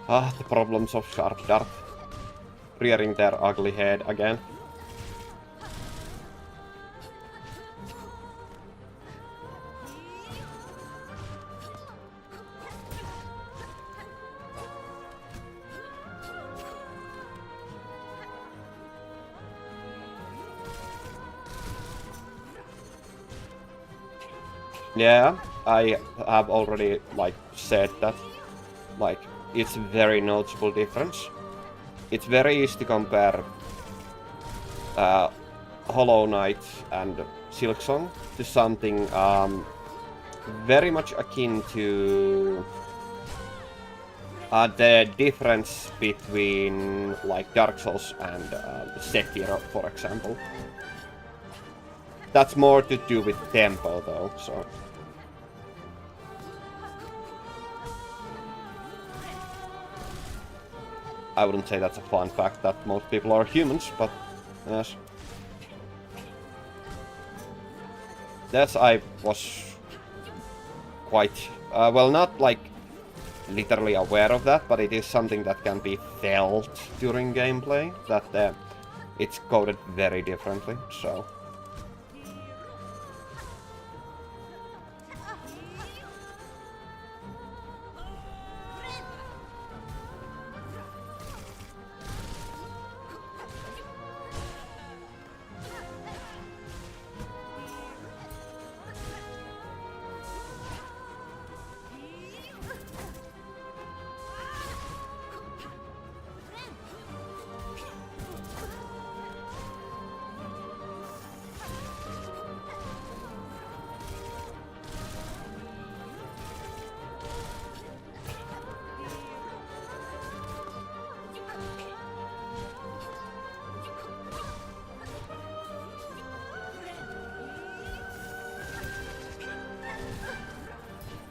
Ah, the problems of Sharp Dart. Rearing their ugly head again. Yeah, I have already, like, said that, like, it's a very noticeable difference. It's very easy to compare Hollow Knight and Silksong to something very much akin to the difference between, like, Dark Souls and Sekiro, for example. That's more to do with tempo, though, so... I wouldn't say that's a fun fact that most people are humans, but yes. Yes, I was quite, well, not like literally aware of that, but it is something that can be felt during gameplay, that it's coded very differently, so...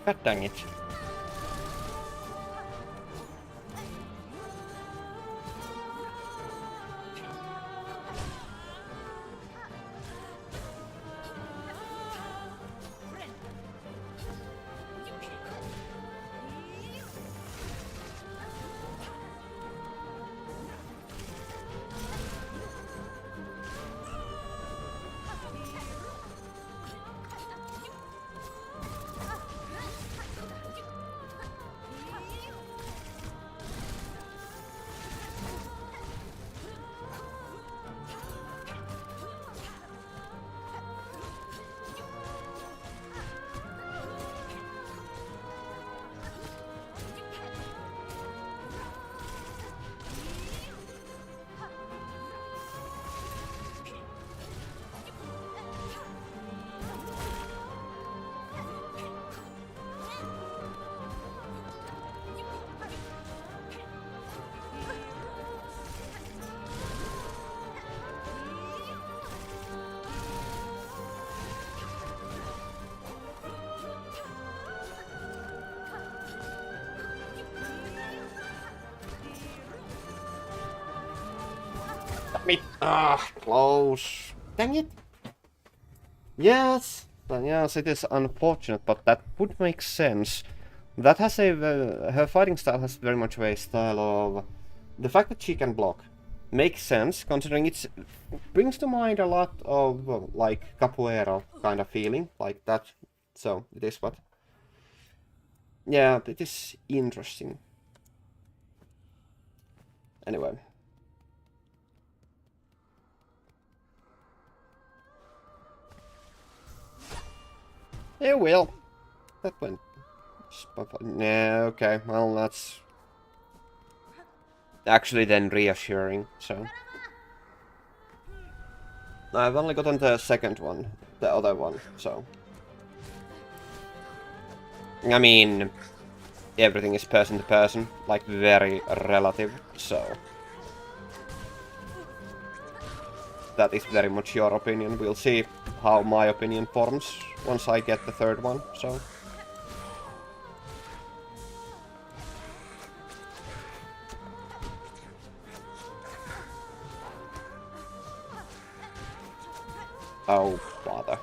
God dang it. Ah, close. Dang it. Yes, yes, it is unfortunate, but that would make sense. That has a her fighting style has very much a style of the fact that she can block makes sense considering it brings to mind a lot of like capoeira kind of feeling like that. So it is, but yeah, it is interesting. Anyway. Yeah, well, that went. Yeah, okay, well, that's actually then reassuring, so. I've only gotten the second one, the other one, so. I mean, everything is person to person, like very relative, so. That is very much your opinion. We'll see how my opinion forms once I get the third one, so. Oh, bother.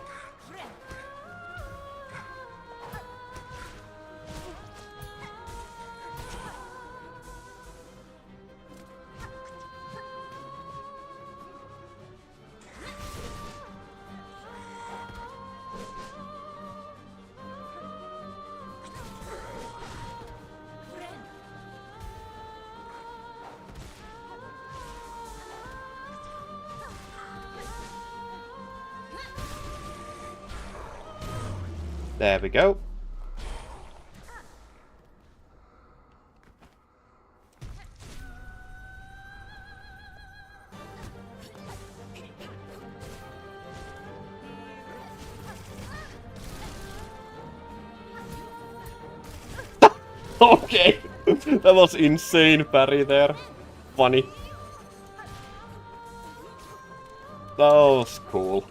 There we go. Okay, that was insane parry there. Funny. That was cool.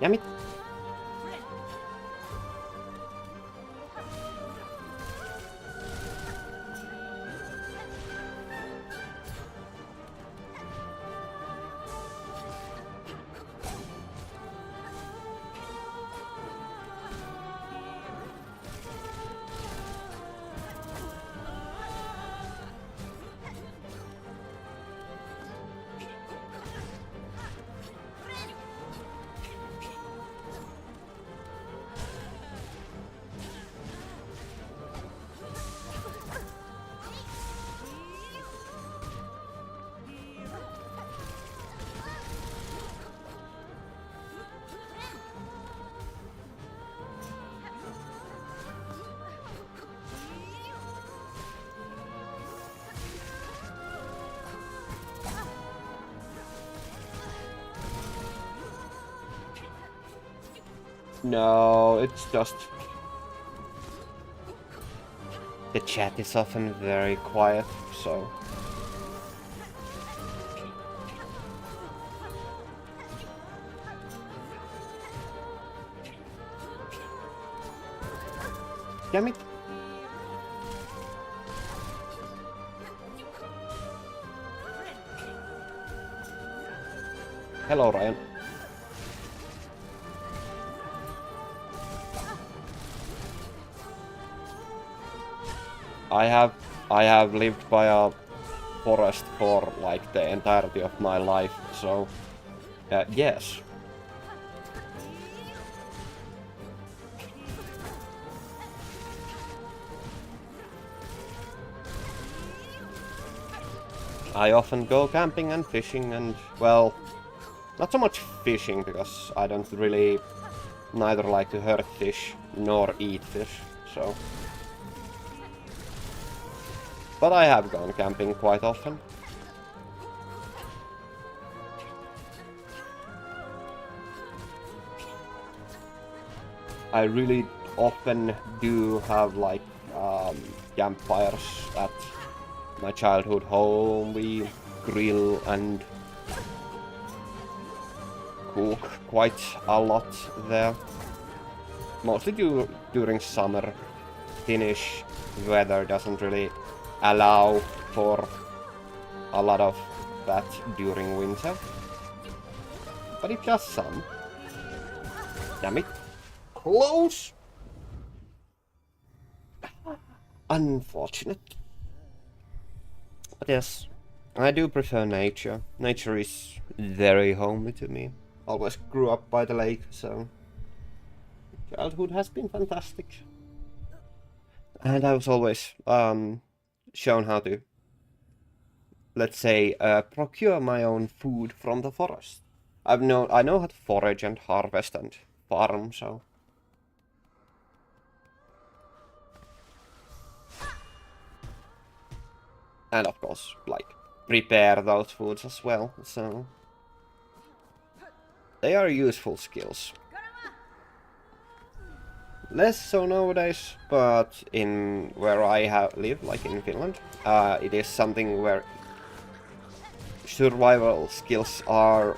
Damn it. No, it's just... The chat is often very quiet, so... Damn it. Hello, Ryan. I have lived by a forest for like the entirety of my life, so yes. I often go camping and fishing and, well, not so much fishing because I don't really neither like to hurt fish nor eat fish, so... But I have gone camping quite often. I really often do have like campfires at my childhood home. We grill and cook quite a lot there. Mostly during summer. Finnish weather doesn't really allow for a lot of that during winter. But it's just some. Damn it. Close! Unfortunate. But yes, I do prefer nature. Nature is very homely to me. Always grew up by the lake, so childhood has been fantastic. And I was always shown how to, let's say, procure my own food from the forest. I know how to forage and harvest and farm, so... And of course, like, prepare those foods as well, so... They are useful skills. Less so nowadays, but in where I live, like in Finland, it is something where survival skills are,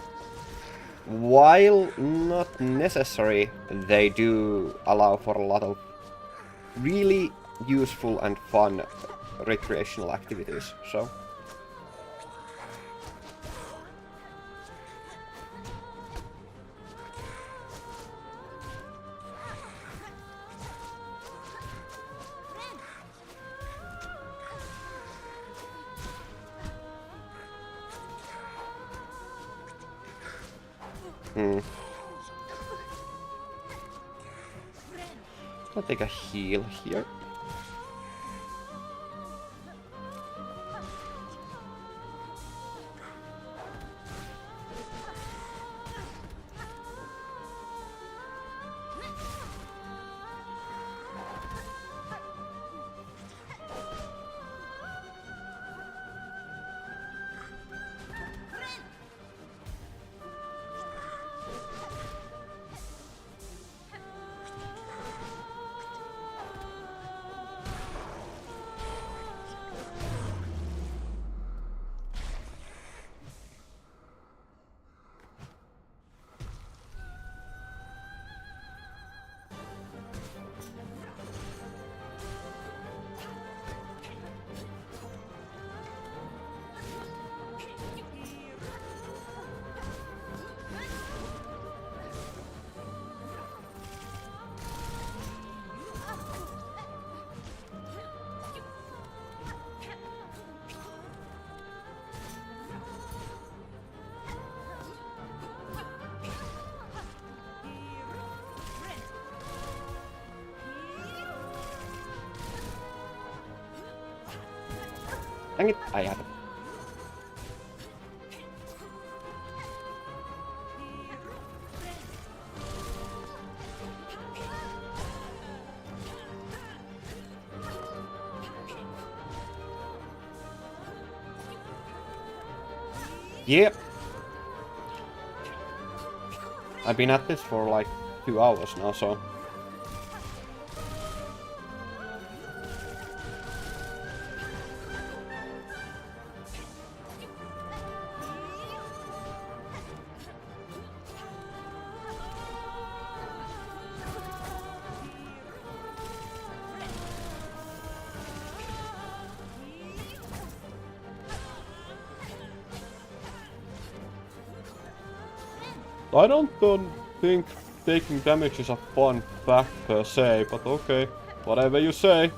while not necessary, they do allow for a lot of really useful and fun recreational activities, so... I'll take a heal here. Dang it, I have it. Yep. I've been at this for like 2 hours now, so... I don't think taking damage is a fun fact per se, but okay, whatever you say.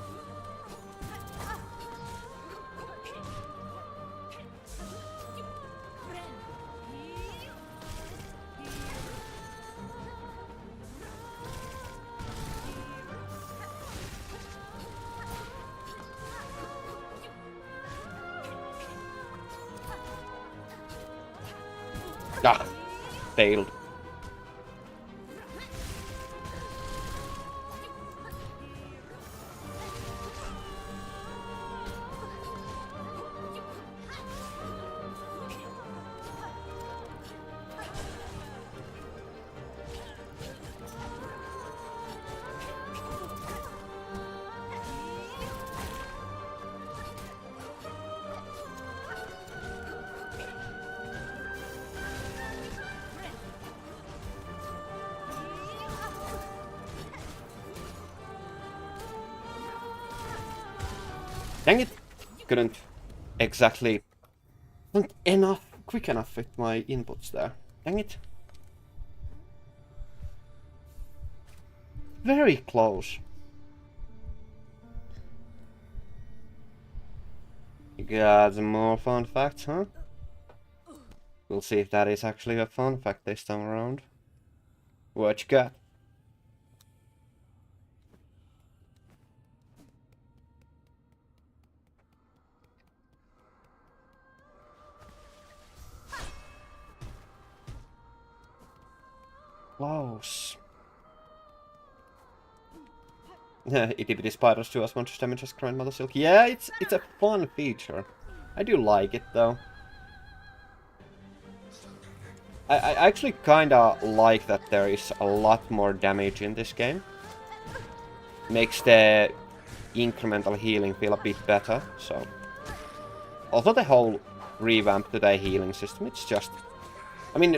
Ah, failed. Dang it! Couldn't exactly... wasn't quick enough with my inputs there. Dang it. Very close. You got some more fun facts, huh? We'll see if that is actually a fun fact this time around. What you got? Close. Itty bitty spiders do as much damage as Grandmother Silk. Yeah, it's a fun feature. I do like it though. I actually kinda like that there is a lot more damage in this game. Makes the incremental healing feel a bit better, so... Although the whole revamp to the healing system, it's just... I mean...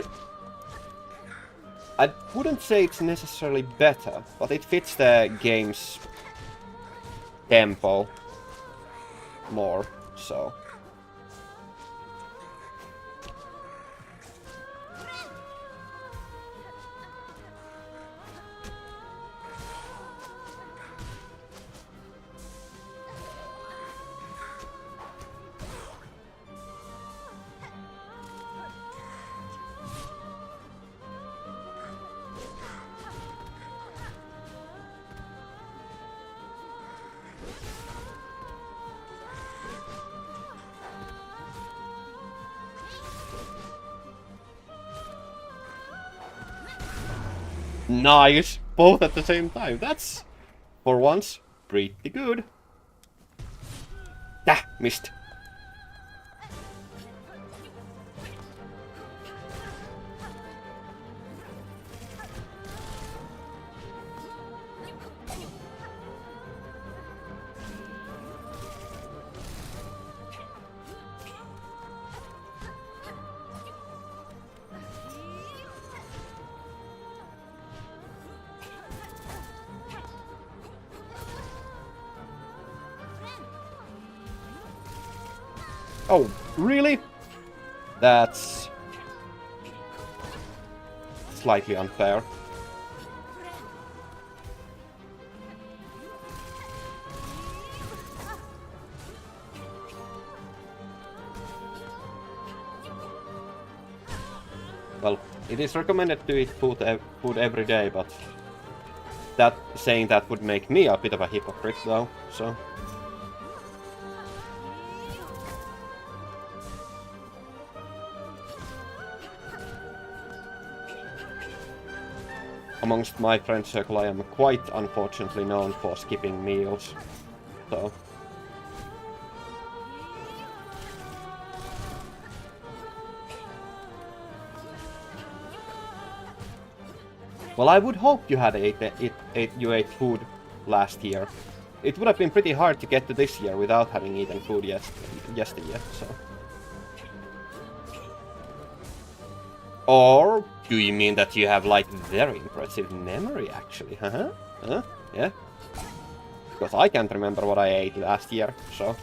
I wouldn't say it's necessarily better, but it fits the game's tempo more, so... Nice! Both at the same time. That's, for once, pretty good. Ah, missed. Oh, really? That's... slightly unfair. Well, it is recommended to eat food every day, but... saying that would make me a bit of a hypocrite, though, so... Amongst my friend circle, I am quite unfortunately known for skipping meals, so... Well, I would hope you had ate food last year. It would have been pretty hard to get to this year without having eaten food yesterday, so... Or do you mean that you have, like, very impressive memory, actually, huh? Huh? Yeah? Because I can't remember what I ate last year, so...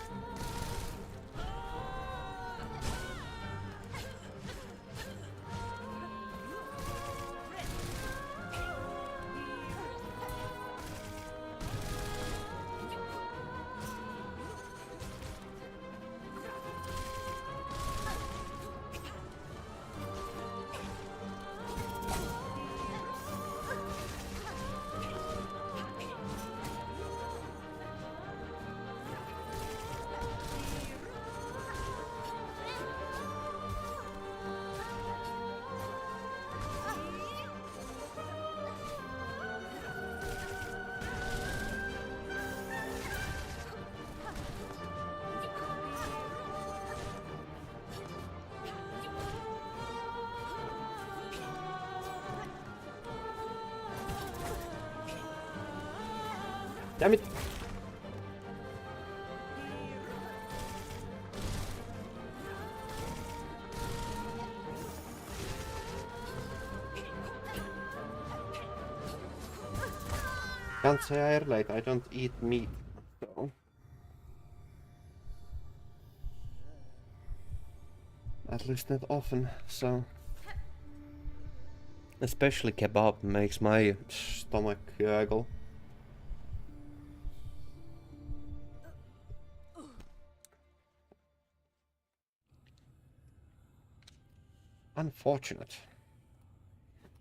Damn it! Can't say I relate, I don't eat meat, so... At least not often, so... Especially kebab makes my stomach gurgle. Unfortunate.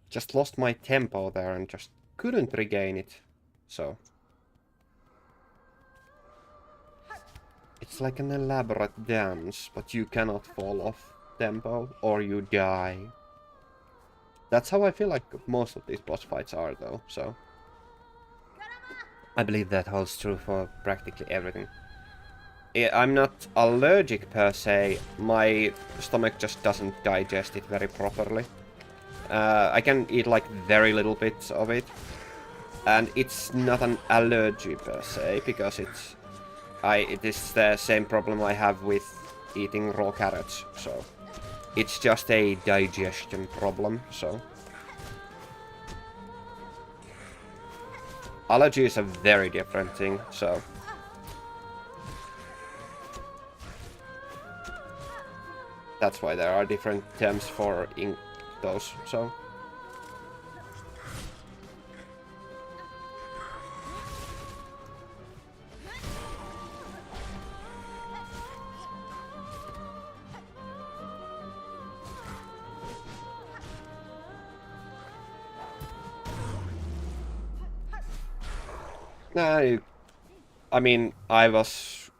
Just lost my tempo there and just couldn't regain it, so... It's like an elaborate dance, but you cannot fall off tempo or you die. That's how I feel like most of these boss fights are though, so... I believe that holds true for practically everything. I'm not allergic per se, my stomach just doesn't digest it very properly. I can eat like very little bits of it, and it's not an allergy per se, because it is the same problem I have with eating raw carrots, so it's just a digestion problem, so... Allergy is a very different thing, so... That's why there are different terms for those, so... I mean, I was...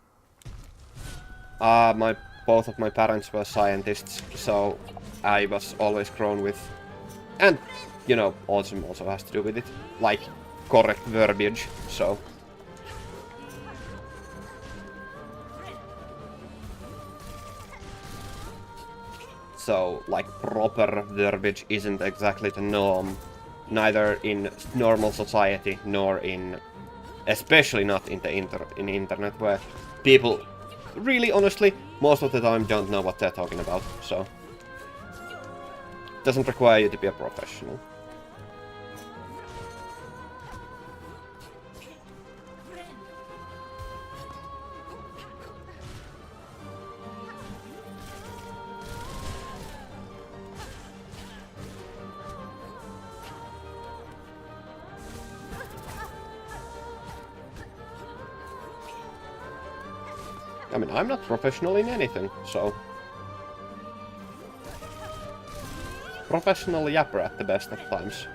both of my parents were scientists, so I was always grown with... And, you know, autism also has to do with it. Like, correct verbiage, so... So, like, proper verbiage isn't exactly the norm. Neither in normal society, nor in... Especially not in the internet, where people, really honestly, most of the time don't know what they're talking about, so... Doesn't require you to be a professional. I mean, I'm not professional in anything, so... Professional yapper at the best of times.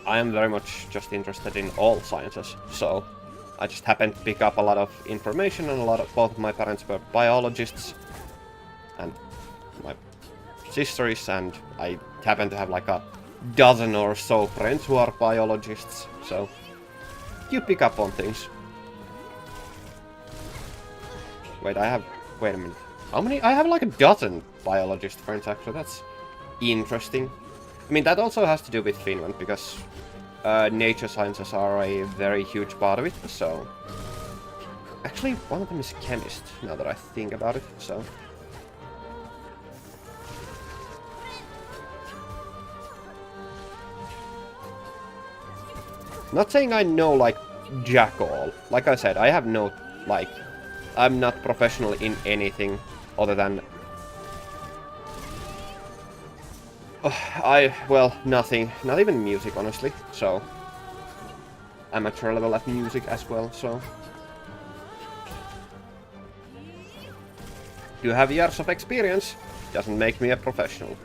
I am very much just interested in all sciences, so I just happened to pick up a lot of information, and both of my parents were biologists, and my sister is, and I happen to have like a dozen or so friends who are biologists, so you pick up on things. Wait a minute. How many? I have like a dozen biologist friends actually, that's interesting. I mean, that also has to do with Finland, because nature sciences are a very huge part of it, so... Actually, one of them is a chemist, now that I think about it, so... Not saying I know, like, jack all. Like I said, I have no, like... I'm not professional in anything other than... well, nothing. Not even music, honestly, so... Amateur level at music as well, so... Do have years of experience, doesn't make me a professional.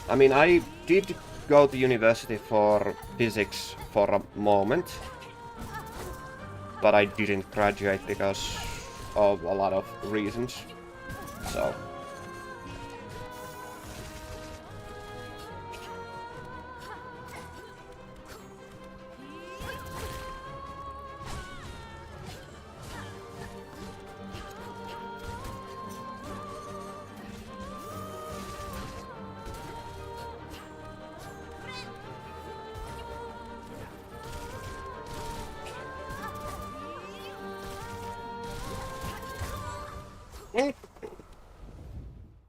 I mean, I did go to university for physics for a moment, but I didn't graduate because of a lot of reasons, so...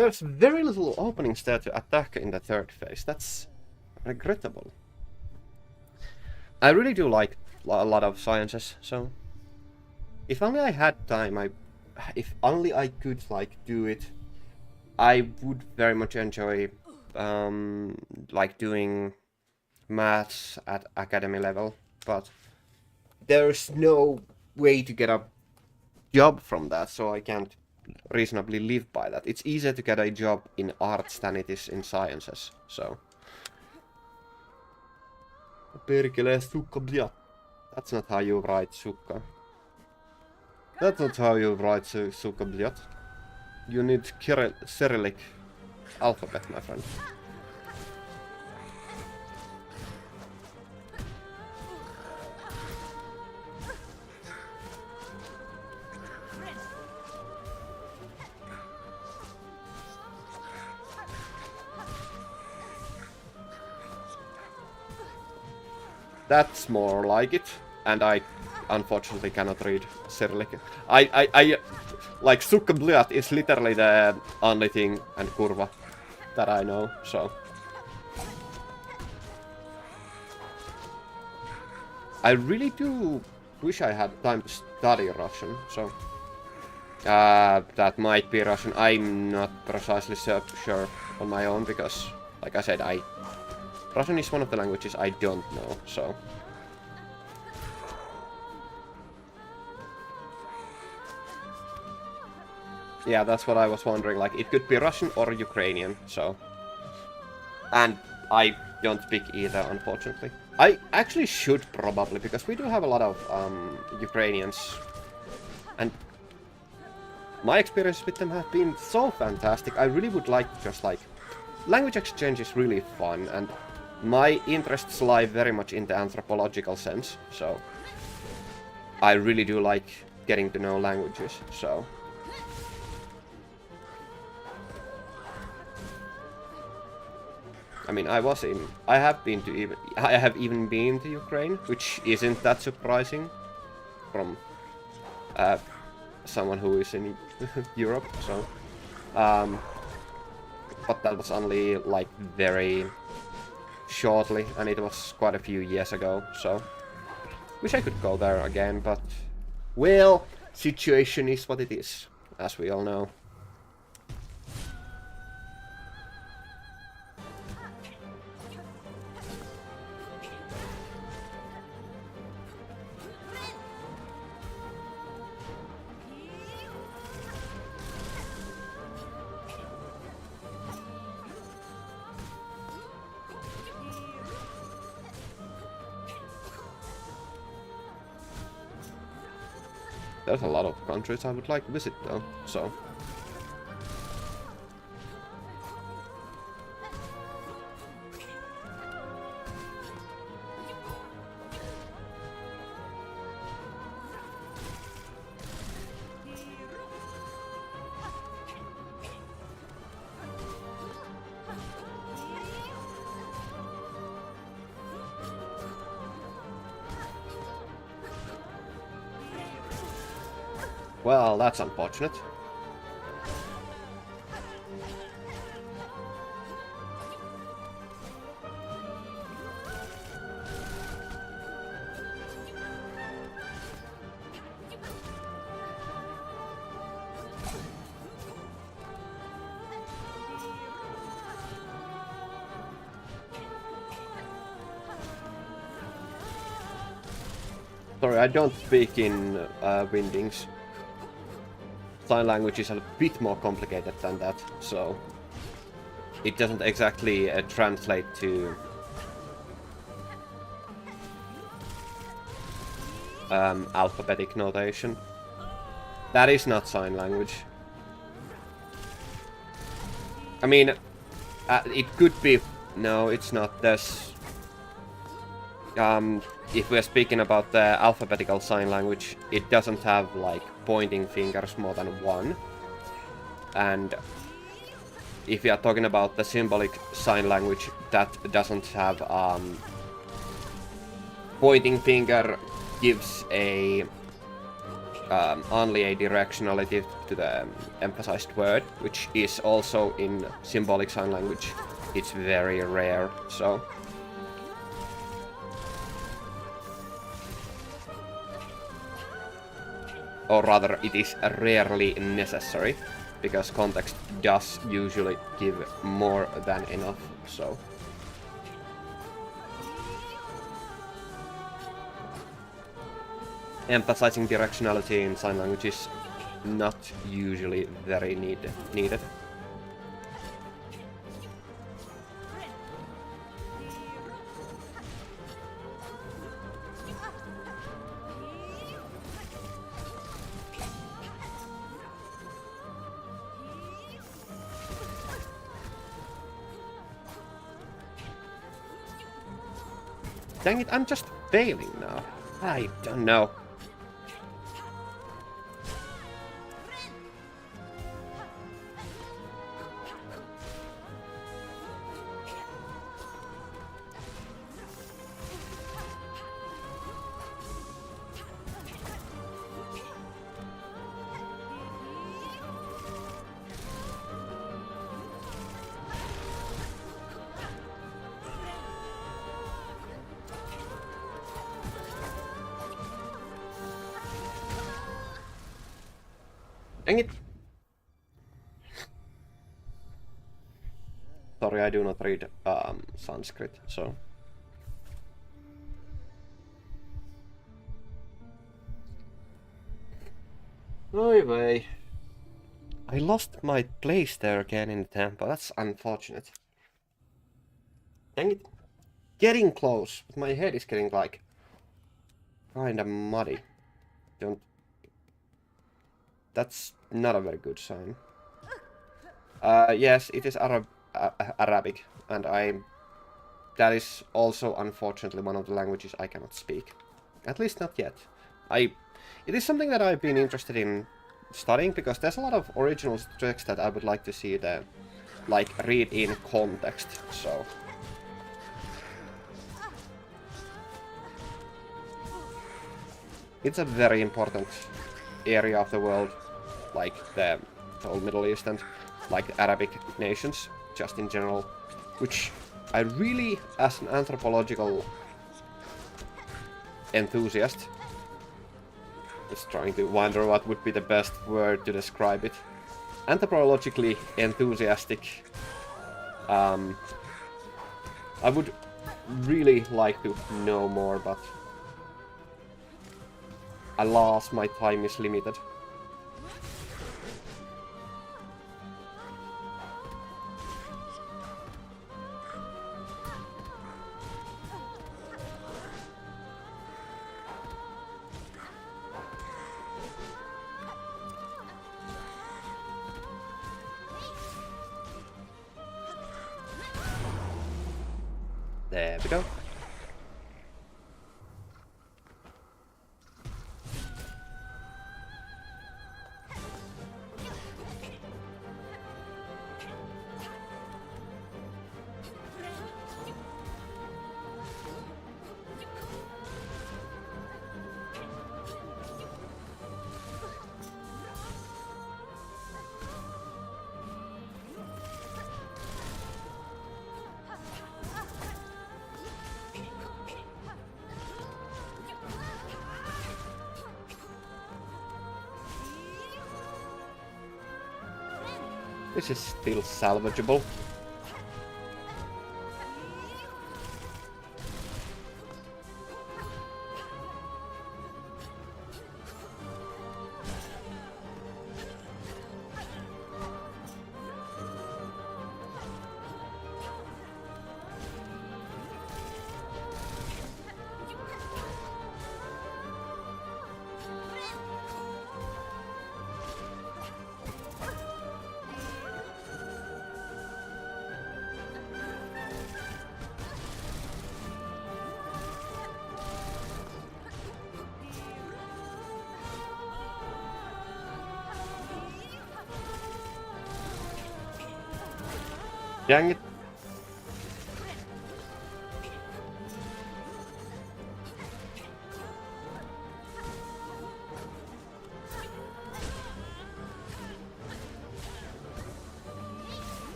there's very little openings there to attack in the third phase. That's regrettable. I really do like a lot of sciences, so if only I had time, if only I could like do it, I would very much enjoy like doing maths at academy level, but there's no way to get a job from that, so I can't reasonably live by that. It's easier to get a job in arts than it is in sciences, so. Perkele sukka blia. That's not how you write sukka. That's not how you write sukka blia. You need Cyrillic alphabet, my friend. That's more like it, and I unfortunately cannot read Cyrillic. I like sukka blyat is literally the only thing and kurva that I know, so. I really do wish I had time to study Russian, so. That might be Russian. I'm not precisely sure on my own because, like I said, Russian is one of the languages I don't know, so. Yeah, that's what I was wondering, like, it could be Russian or Ukrainian, so. And I don't speak either, unfortunately. I actually should probably, because we do have a lot of Ukrainians, and my experience with them have been so fantastic. I really would like to just, like, language exchange is really fun, and my interests lie very much in the anthropological sense, so I really do like getting to know languages, so. I mean, I have even been to Ukraine, which isn't that surprising from someone who is in Europe, so. But that was only, like, very shortly, and it was quite a few years ago, so. Wish I could go there again, but. Well, situation is what it is, as we all know. There's a lot of countries I would like to visit though, so. Well, that's unfortunate. Sorry, I don't speak in Windings. Sign language is a bit more complicated than that, so it doesn't exactly translate to alphabetic notation. That is not sign language. I mean, it could be. No, it's not. There's if we're speaking about the alphabetical sign language, it doesn't have like pointing fingers more than one. And if we are talking about the symbolic sign language, that doesn't have pointing finger gives a only a directionality to the emphasized word, which is also in symbolic sign language. It's very rare, so... Or rather, it is rarely necessary, because context does usually give more than enough, so... Emphasizing directionality in sign language is not usually very needed. Dang it, I'm just failing now. I don't know. Dang it! Sorry, I do not read Sanskrit, so... Oy vey. I lost my place there again in the tempo, that's unfortunate. Dang it. Getting close, but my head is getting like... kinda muddy. Don't... That's not a very good sign. Yes, it is Arabic, and that is also unfortunately one of the languages I cannot speak. At least not yet. It is something that I've been interested in studying, because there's a lot of original text that I would like to see read in context, so... It's a very important area of the world, like the whole Middle East and like Arabic nations, just in general, which I really, as an anthropological enthusiast, is trying to wonder what would be the best word to describe it. Anthropologically enthusiastic. I would really like to know more, but alas, my time is limited. There we go. This is still salvageable. Dang it.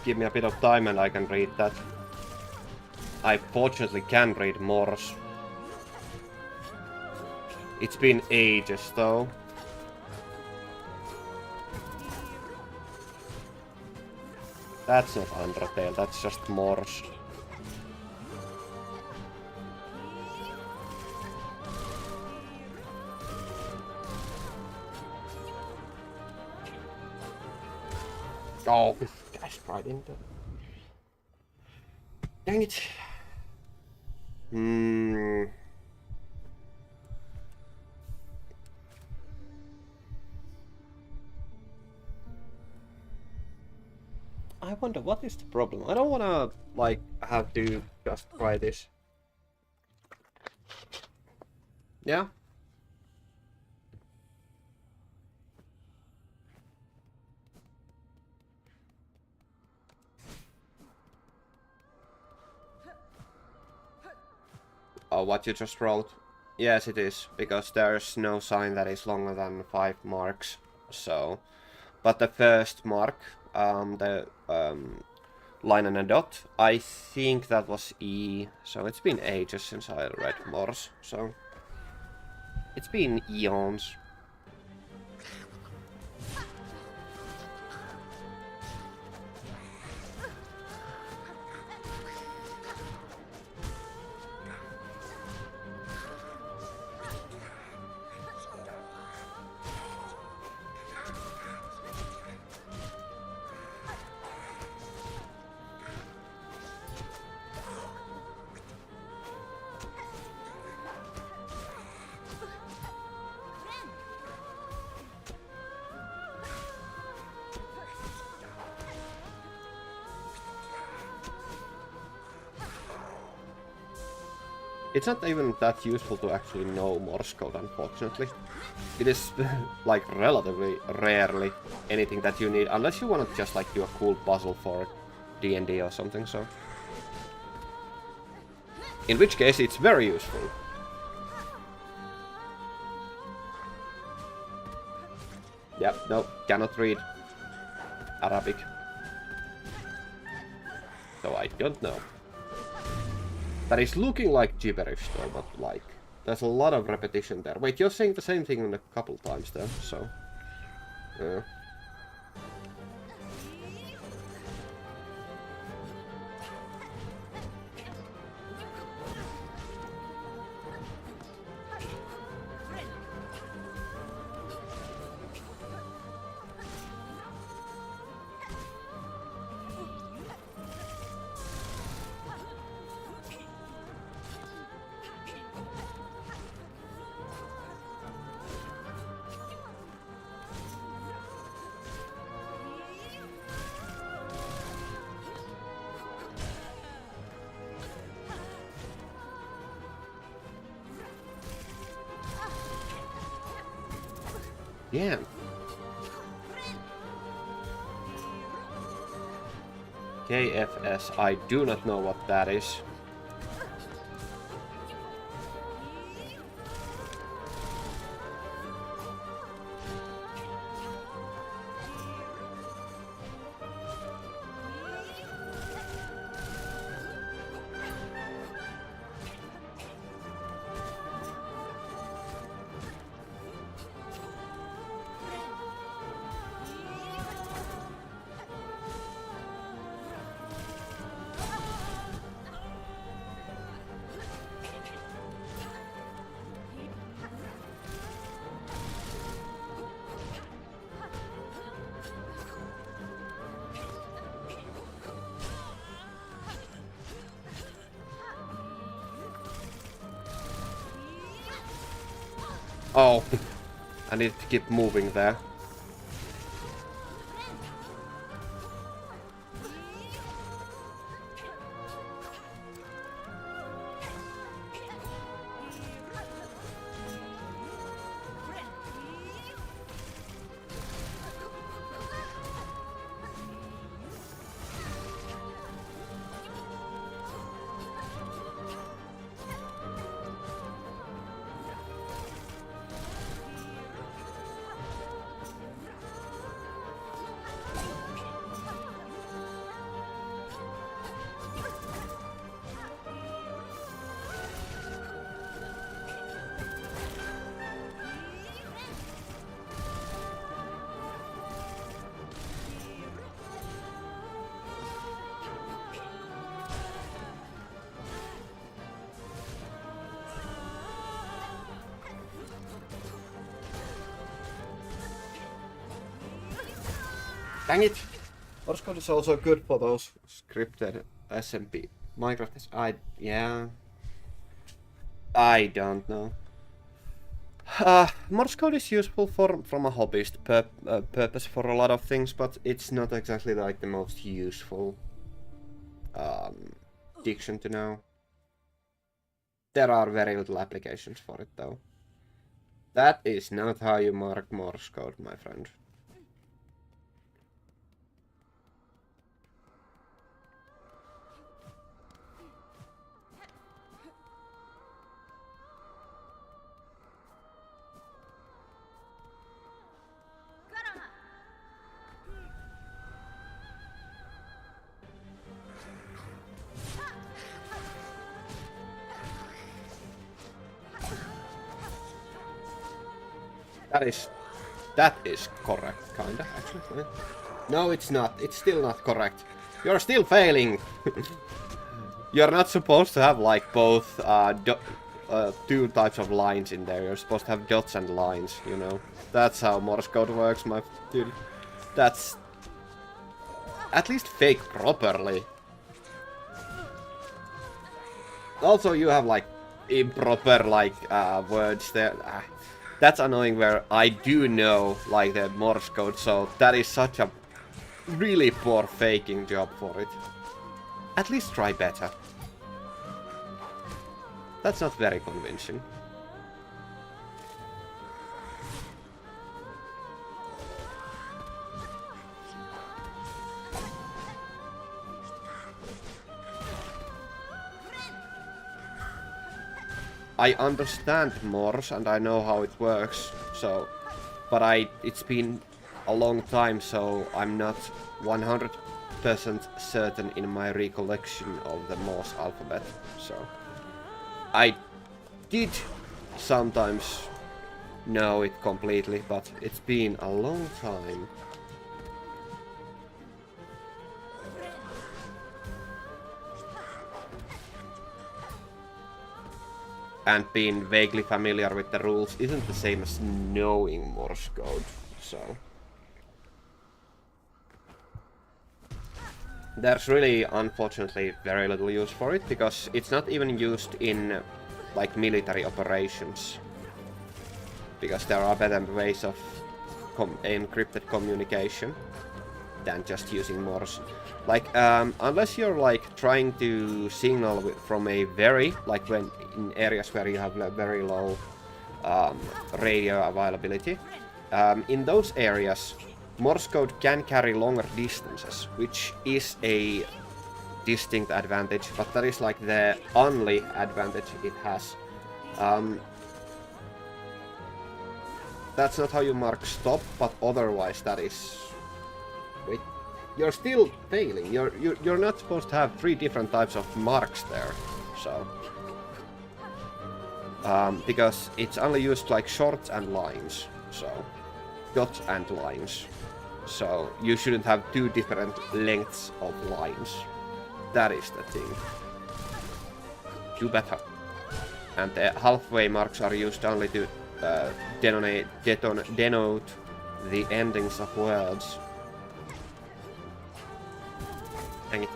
give me a bit of time and I can read that. I fortunately can read Morse. It's been ages though. That's not Undertale, that's just Morse. Oh, this guy's right into. Dang it. I wonder what is the problem. I don't wanna like have to just try this. Yeah. Oh, what you just wrote? Yes, it is, because there's no sign that is longer than 5 marks. So, but the first mark, the line and a dot, I think that was E. So it's been ages since I read Morse. So it's been eons. It's not even that useful to actually know Morse code, unfortunately. It is, like, relatively rarely anything that you need, unless you want to just, like, do a cool puzzle for D&D or something, so... In which case, it's very useful. Yep, no, cannot read Arabic. So I don't know. That is looking like gibberish though, but like, there's a lot of repetition there. Wait, you're saying the same thing a couple times there, so... Yeah. KFS, I do not know what that is. Oh, I need to keep moving there. Dang it! Morse code is also good for those scripted SMP. Minecraft is... yeah... I don't know. Morse code is useful from a hobbyist purpose for a lot of things, but it's not exactly like the most useful diction to know. There are very little applications for it though. That is not how you mark Morse code, my friend. That is correct, kinda, actually. No, it's not. It's still not correct. You're still failing! You're not supposed to have, like, both, two types of lines in there. You're supposed to have dots and lines, you know? That's how Morse code works, my dude. That's... at least fake properly. Also, you have, like, improper, like, words there. That's annoying where I do know, like, the Morse code, so that is such a really poor faking job for it. At least try better. That's not very convincing. I understand Morse and I know how it works, so... but it's been a long time, so I'm not 100% certain in my recollection of the Morse alphabet, so... I did sometimes know it completely, but it's been a long time. And being vaguely familiar with the rules isn't the same as knowing Morse code, so... There's really, unfortunately, very little use for it, because it's not even used in, like, military operations. Because there are better ways of encrypted communication than just using Morse. Like, unless you're, like, trying to signal from a very, like, when in areas where you have a very low radio availability, in those areas, Morse code can carry longer distances, which is a distinct advantage, but that is, like, the only advantage it has. That's not how you mark stop, but otherwise that is... Wait. You're still failing. You're not supposed to have 3 different types of marks there, so... because it's only used like shorts and lines, so... dots and lines. So you shouldn't have 2 different lengths of lines. That is the thing. Do better. And the halfway marks are used only to denote the endings of words. Dang it.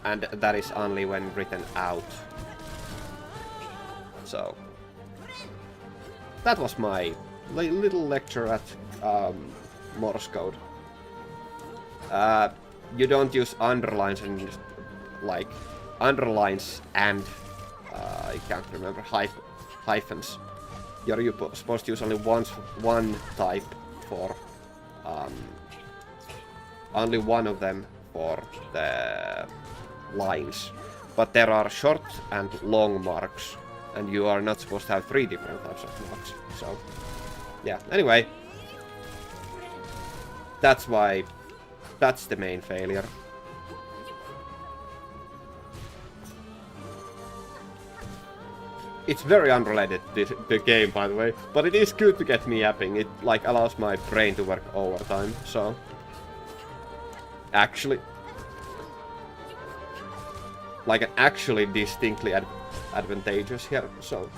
And that is only when written out. So... that was my little lecture at Morse code. You don't use underlines and like underlines and I can't remember hyphens. You're supposed to use only one type for only one of them for the lines. But there are short and long marks. And you are not supposed to have 3 different types of marks, so... yeah, anyway. That's why... that's the main failure. It's very unrelated to the game, by the way, but it is good to get me yapping. It, like, allows my brain to work overtime, so... actually... like, actually distinctly advantageous here, so...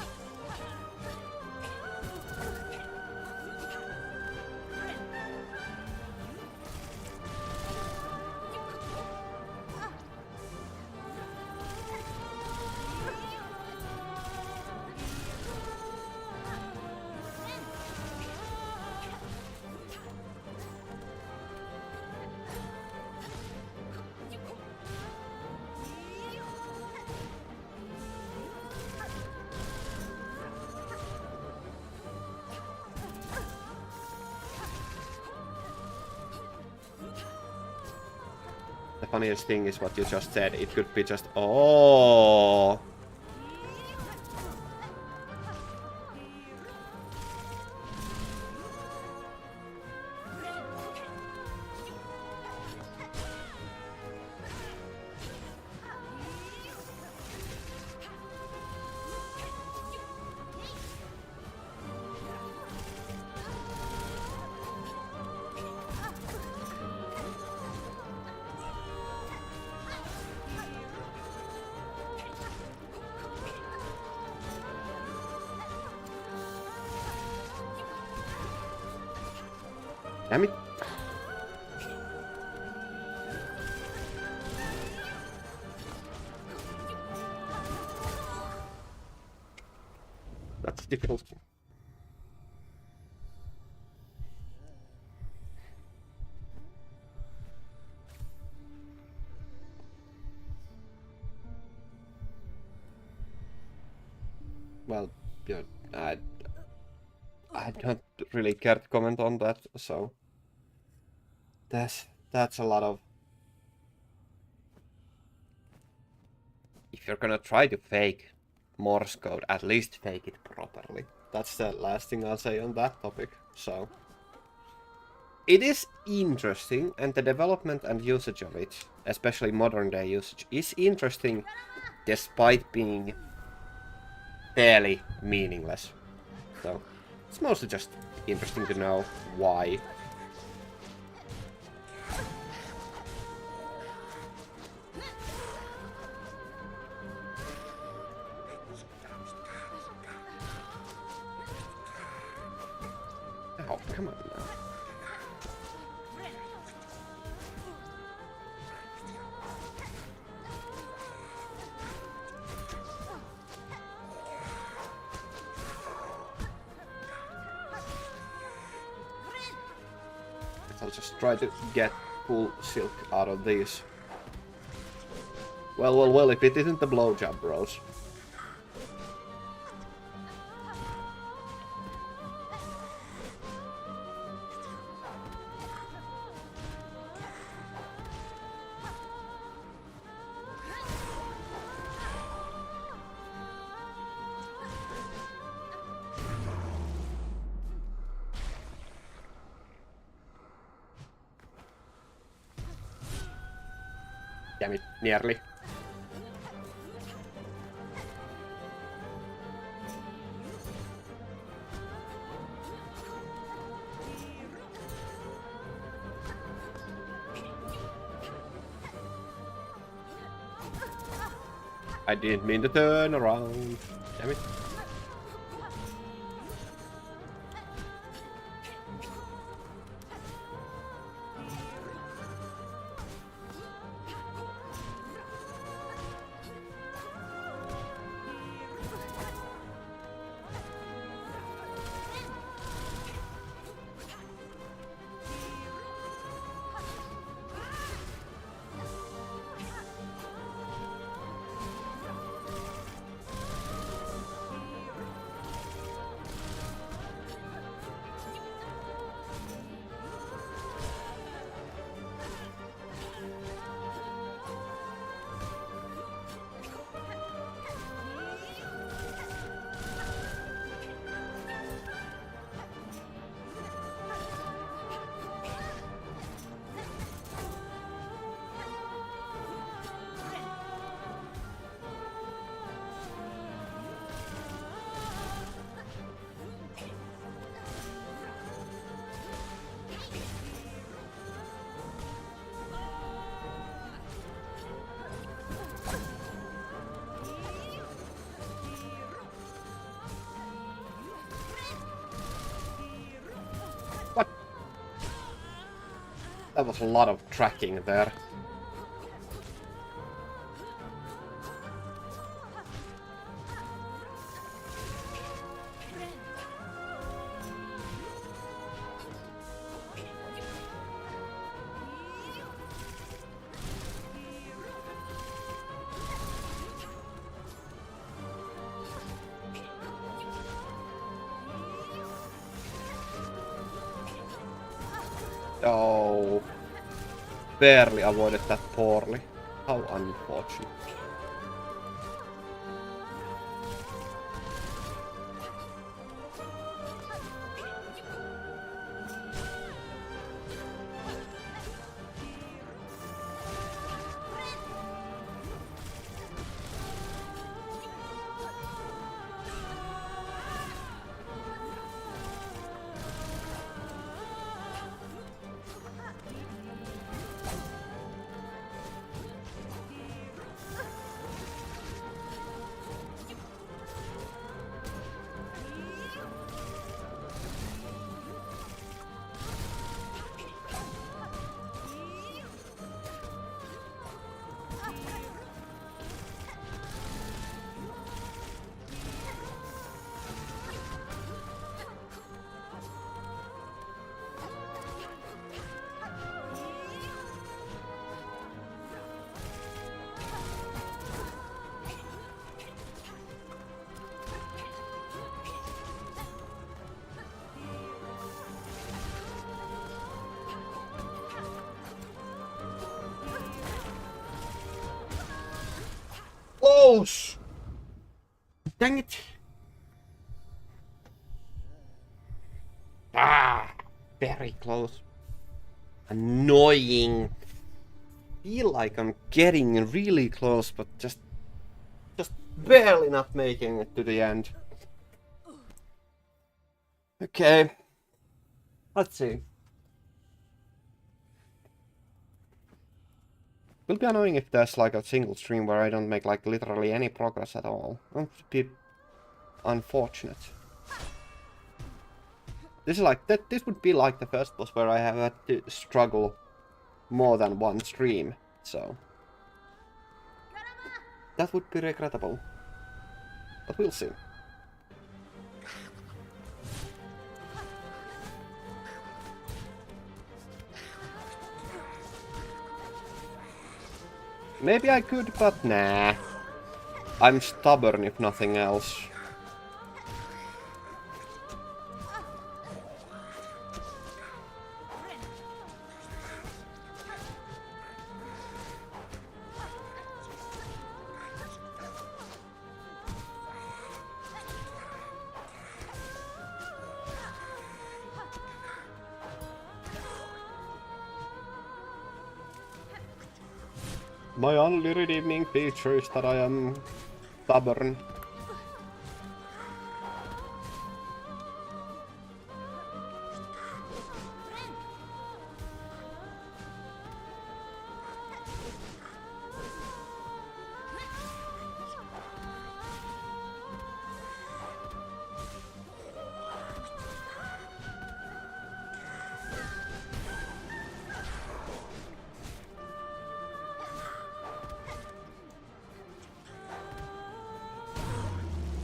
the funniest thing is what you just said. It could be just, oh. Damn it. That's difficult. Well, yeah, I don't really care to comment on that, so that's a lot of... If you're gonna try to fake Morse code, at least fake it properly. That's the last thing I'll say on that topic, so... It is interesting, and the development and usage of it, especially modern day usage, is interesting despite being fairly meaningless. So, it's mostly just interesting to know why. Oh, come on now. I'll just try to get full silk out of these. Well, if it isn't the blowjob bros. Damn it, nearly. I didn't mean to turn around. Damn it. What? That was a lot of tracking there. Oh. barely avoided that poorly. How unfortunate. Close! Dang it! Ah! Very close. Annoying. Feel like I'm getting really close, but just barely not making it to the end. Okay. Let's see. Will be annoying if there's like a single stream where I don't make like literally any progress at all. It would be unfortunate. This is like that. This would be like the first boss where I have had to struggle more than one stream, so that would be regrettable. But we'll see. Maybe I could, but nah. I'm stubborn if nothing else. My only redeeming feature is that I am stubborn.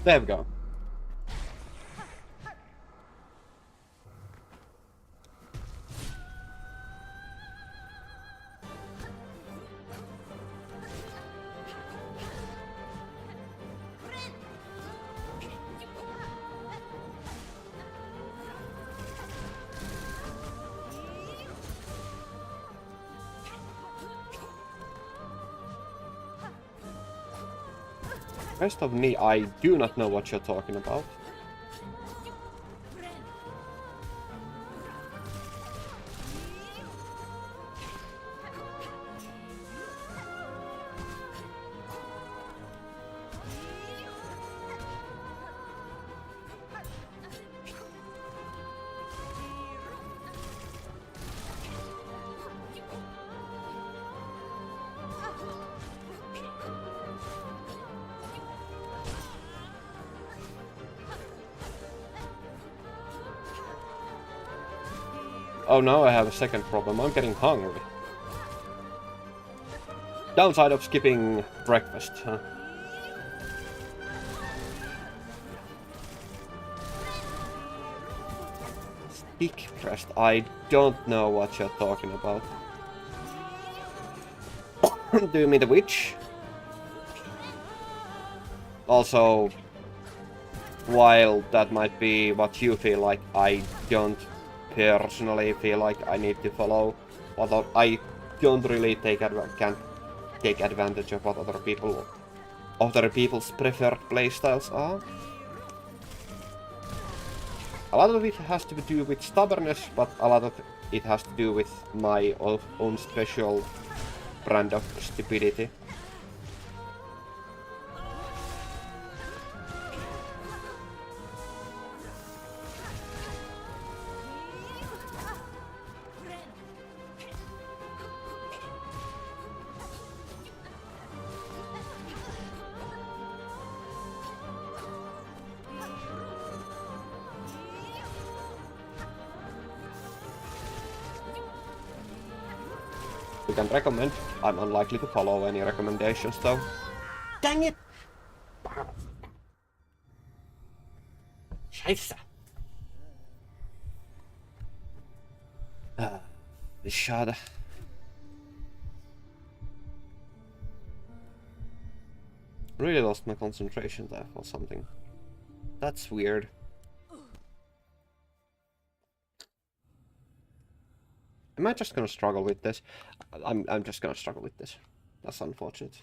There we go. Rest of me, I do not know what you're talking about. Oh, now I have a second problem. I'm getting hungry. Downside of skipping breakfast, huh? Stick pressed. I don't know what you're talking about. Do you mean the witch? Also, while that might be what you feel like, I don't personally feel like I need to follow what I don't really can't take advantage of what other people's preferred playstyles are. A lot of it has to do with stubbornness, but a lot of it has to do with my own special brand of stupidity. We can recommend. I'm unlikely to follow any recommendations though. Dang it! Scheiße! Schade. Really lost my concentration there for something. That's weird. Am I just gonna struggle with this? I'm just gonna struggle with this. That's unfortunate.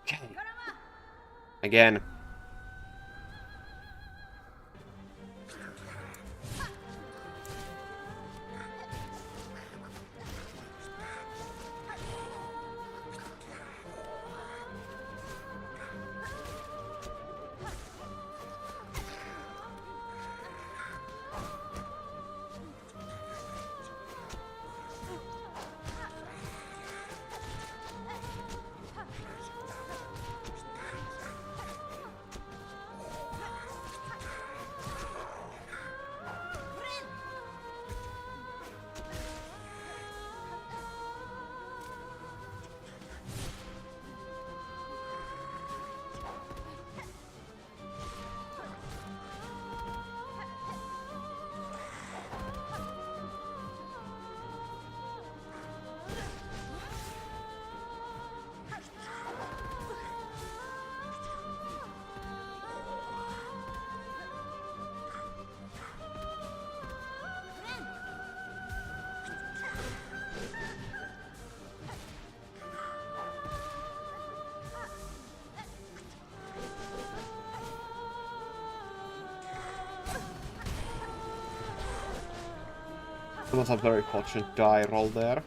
Okay. Again. That was a very fortunate die roll there.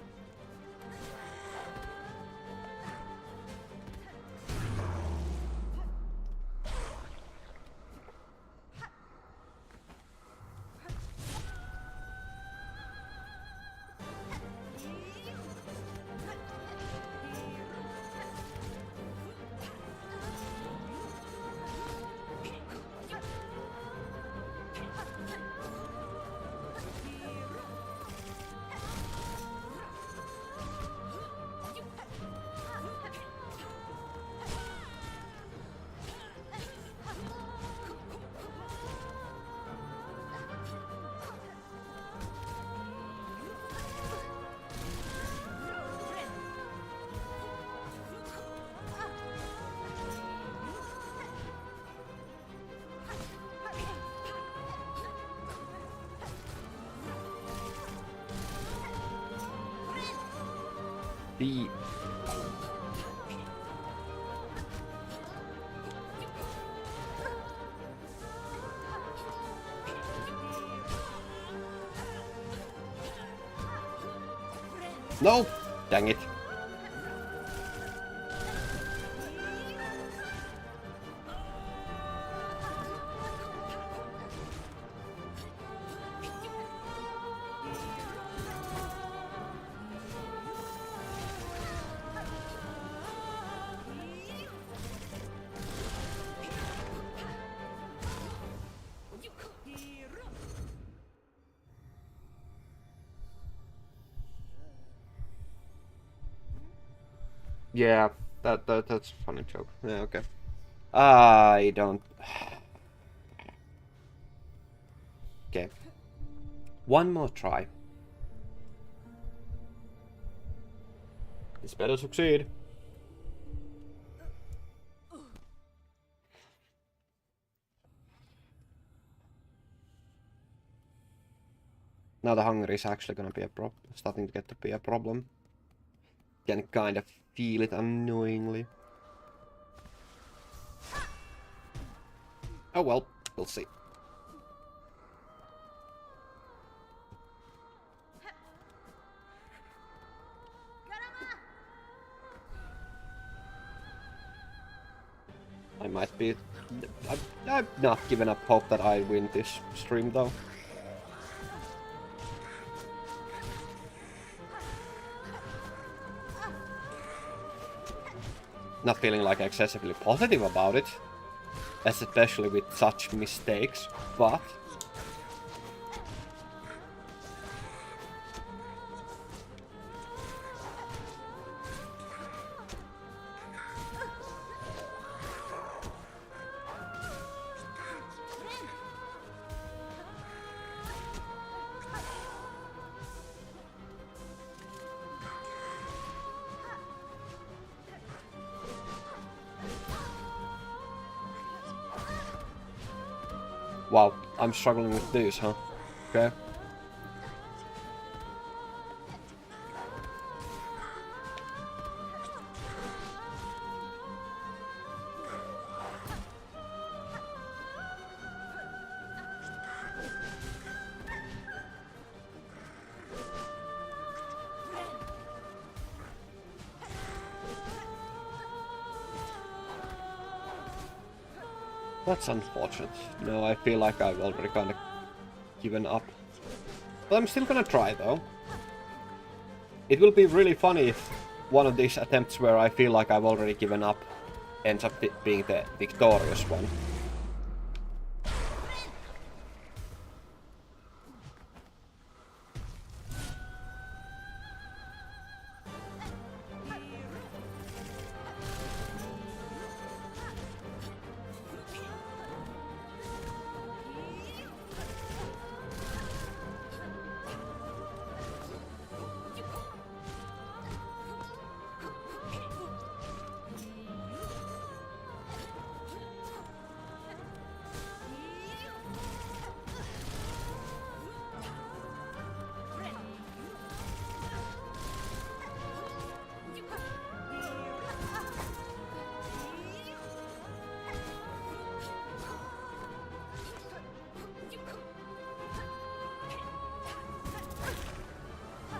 The no! Dang it. Yeah, that's a funny joke. Yeah, okay. I don't. Okay. One more try. This better succeed. Now the hunger is actually gonna be a starting to get to be a problem. Can kind of feel it annoyingly. Oh well, we'll see. I might be... I've not given up hope that I win this stream though. Not feeling like excessively positive about it, especially with such mistakes, but... Wow, I'm struggling with this, huh? Okay. That's unfortunate. No, I feel like I've already kind of given up. But I'm still gonna try though. It will be really funny if one of these attempts where I feel like I've already given up ends up being the victorious one.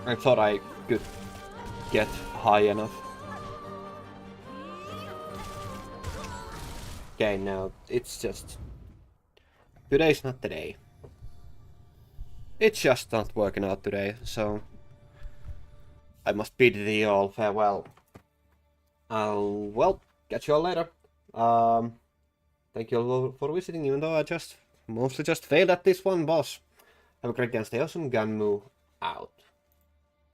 I thought I could get high enough. Okay, now it's just... Today's not the day. It's just not working out today, so... I must bid thee all farewell. I'll, well, catch you all later. Thank you all for visiting, even though I mostly just failed at this one boss. Have a great day and stay awesome. Ganmu out.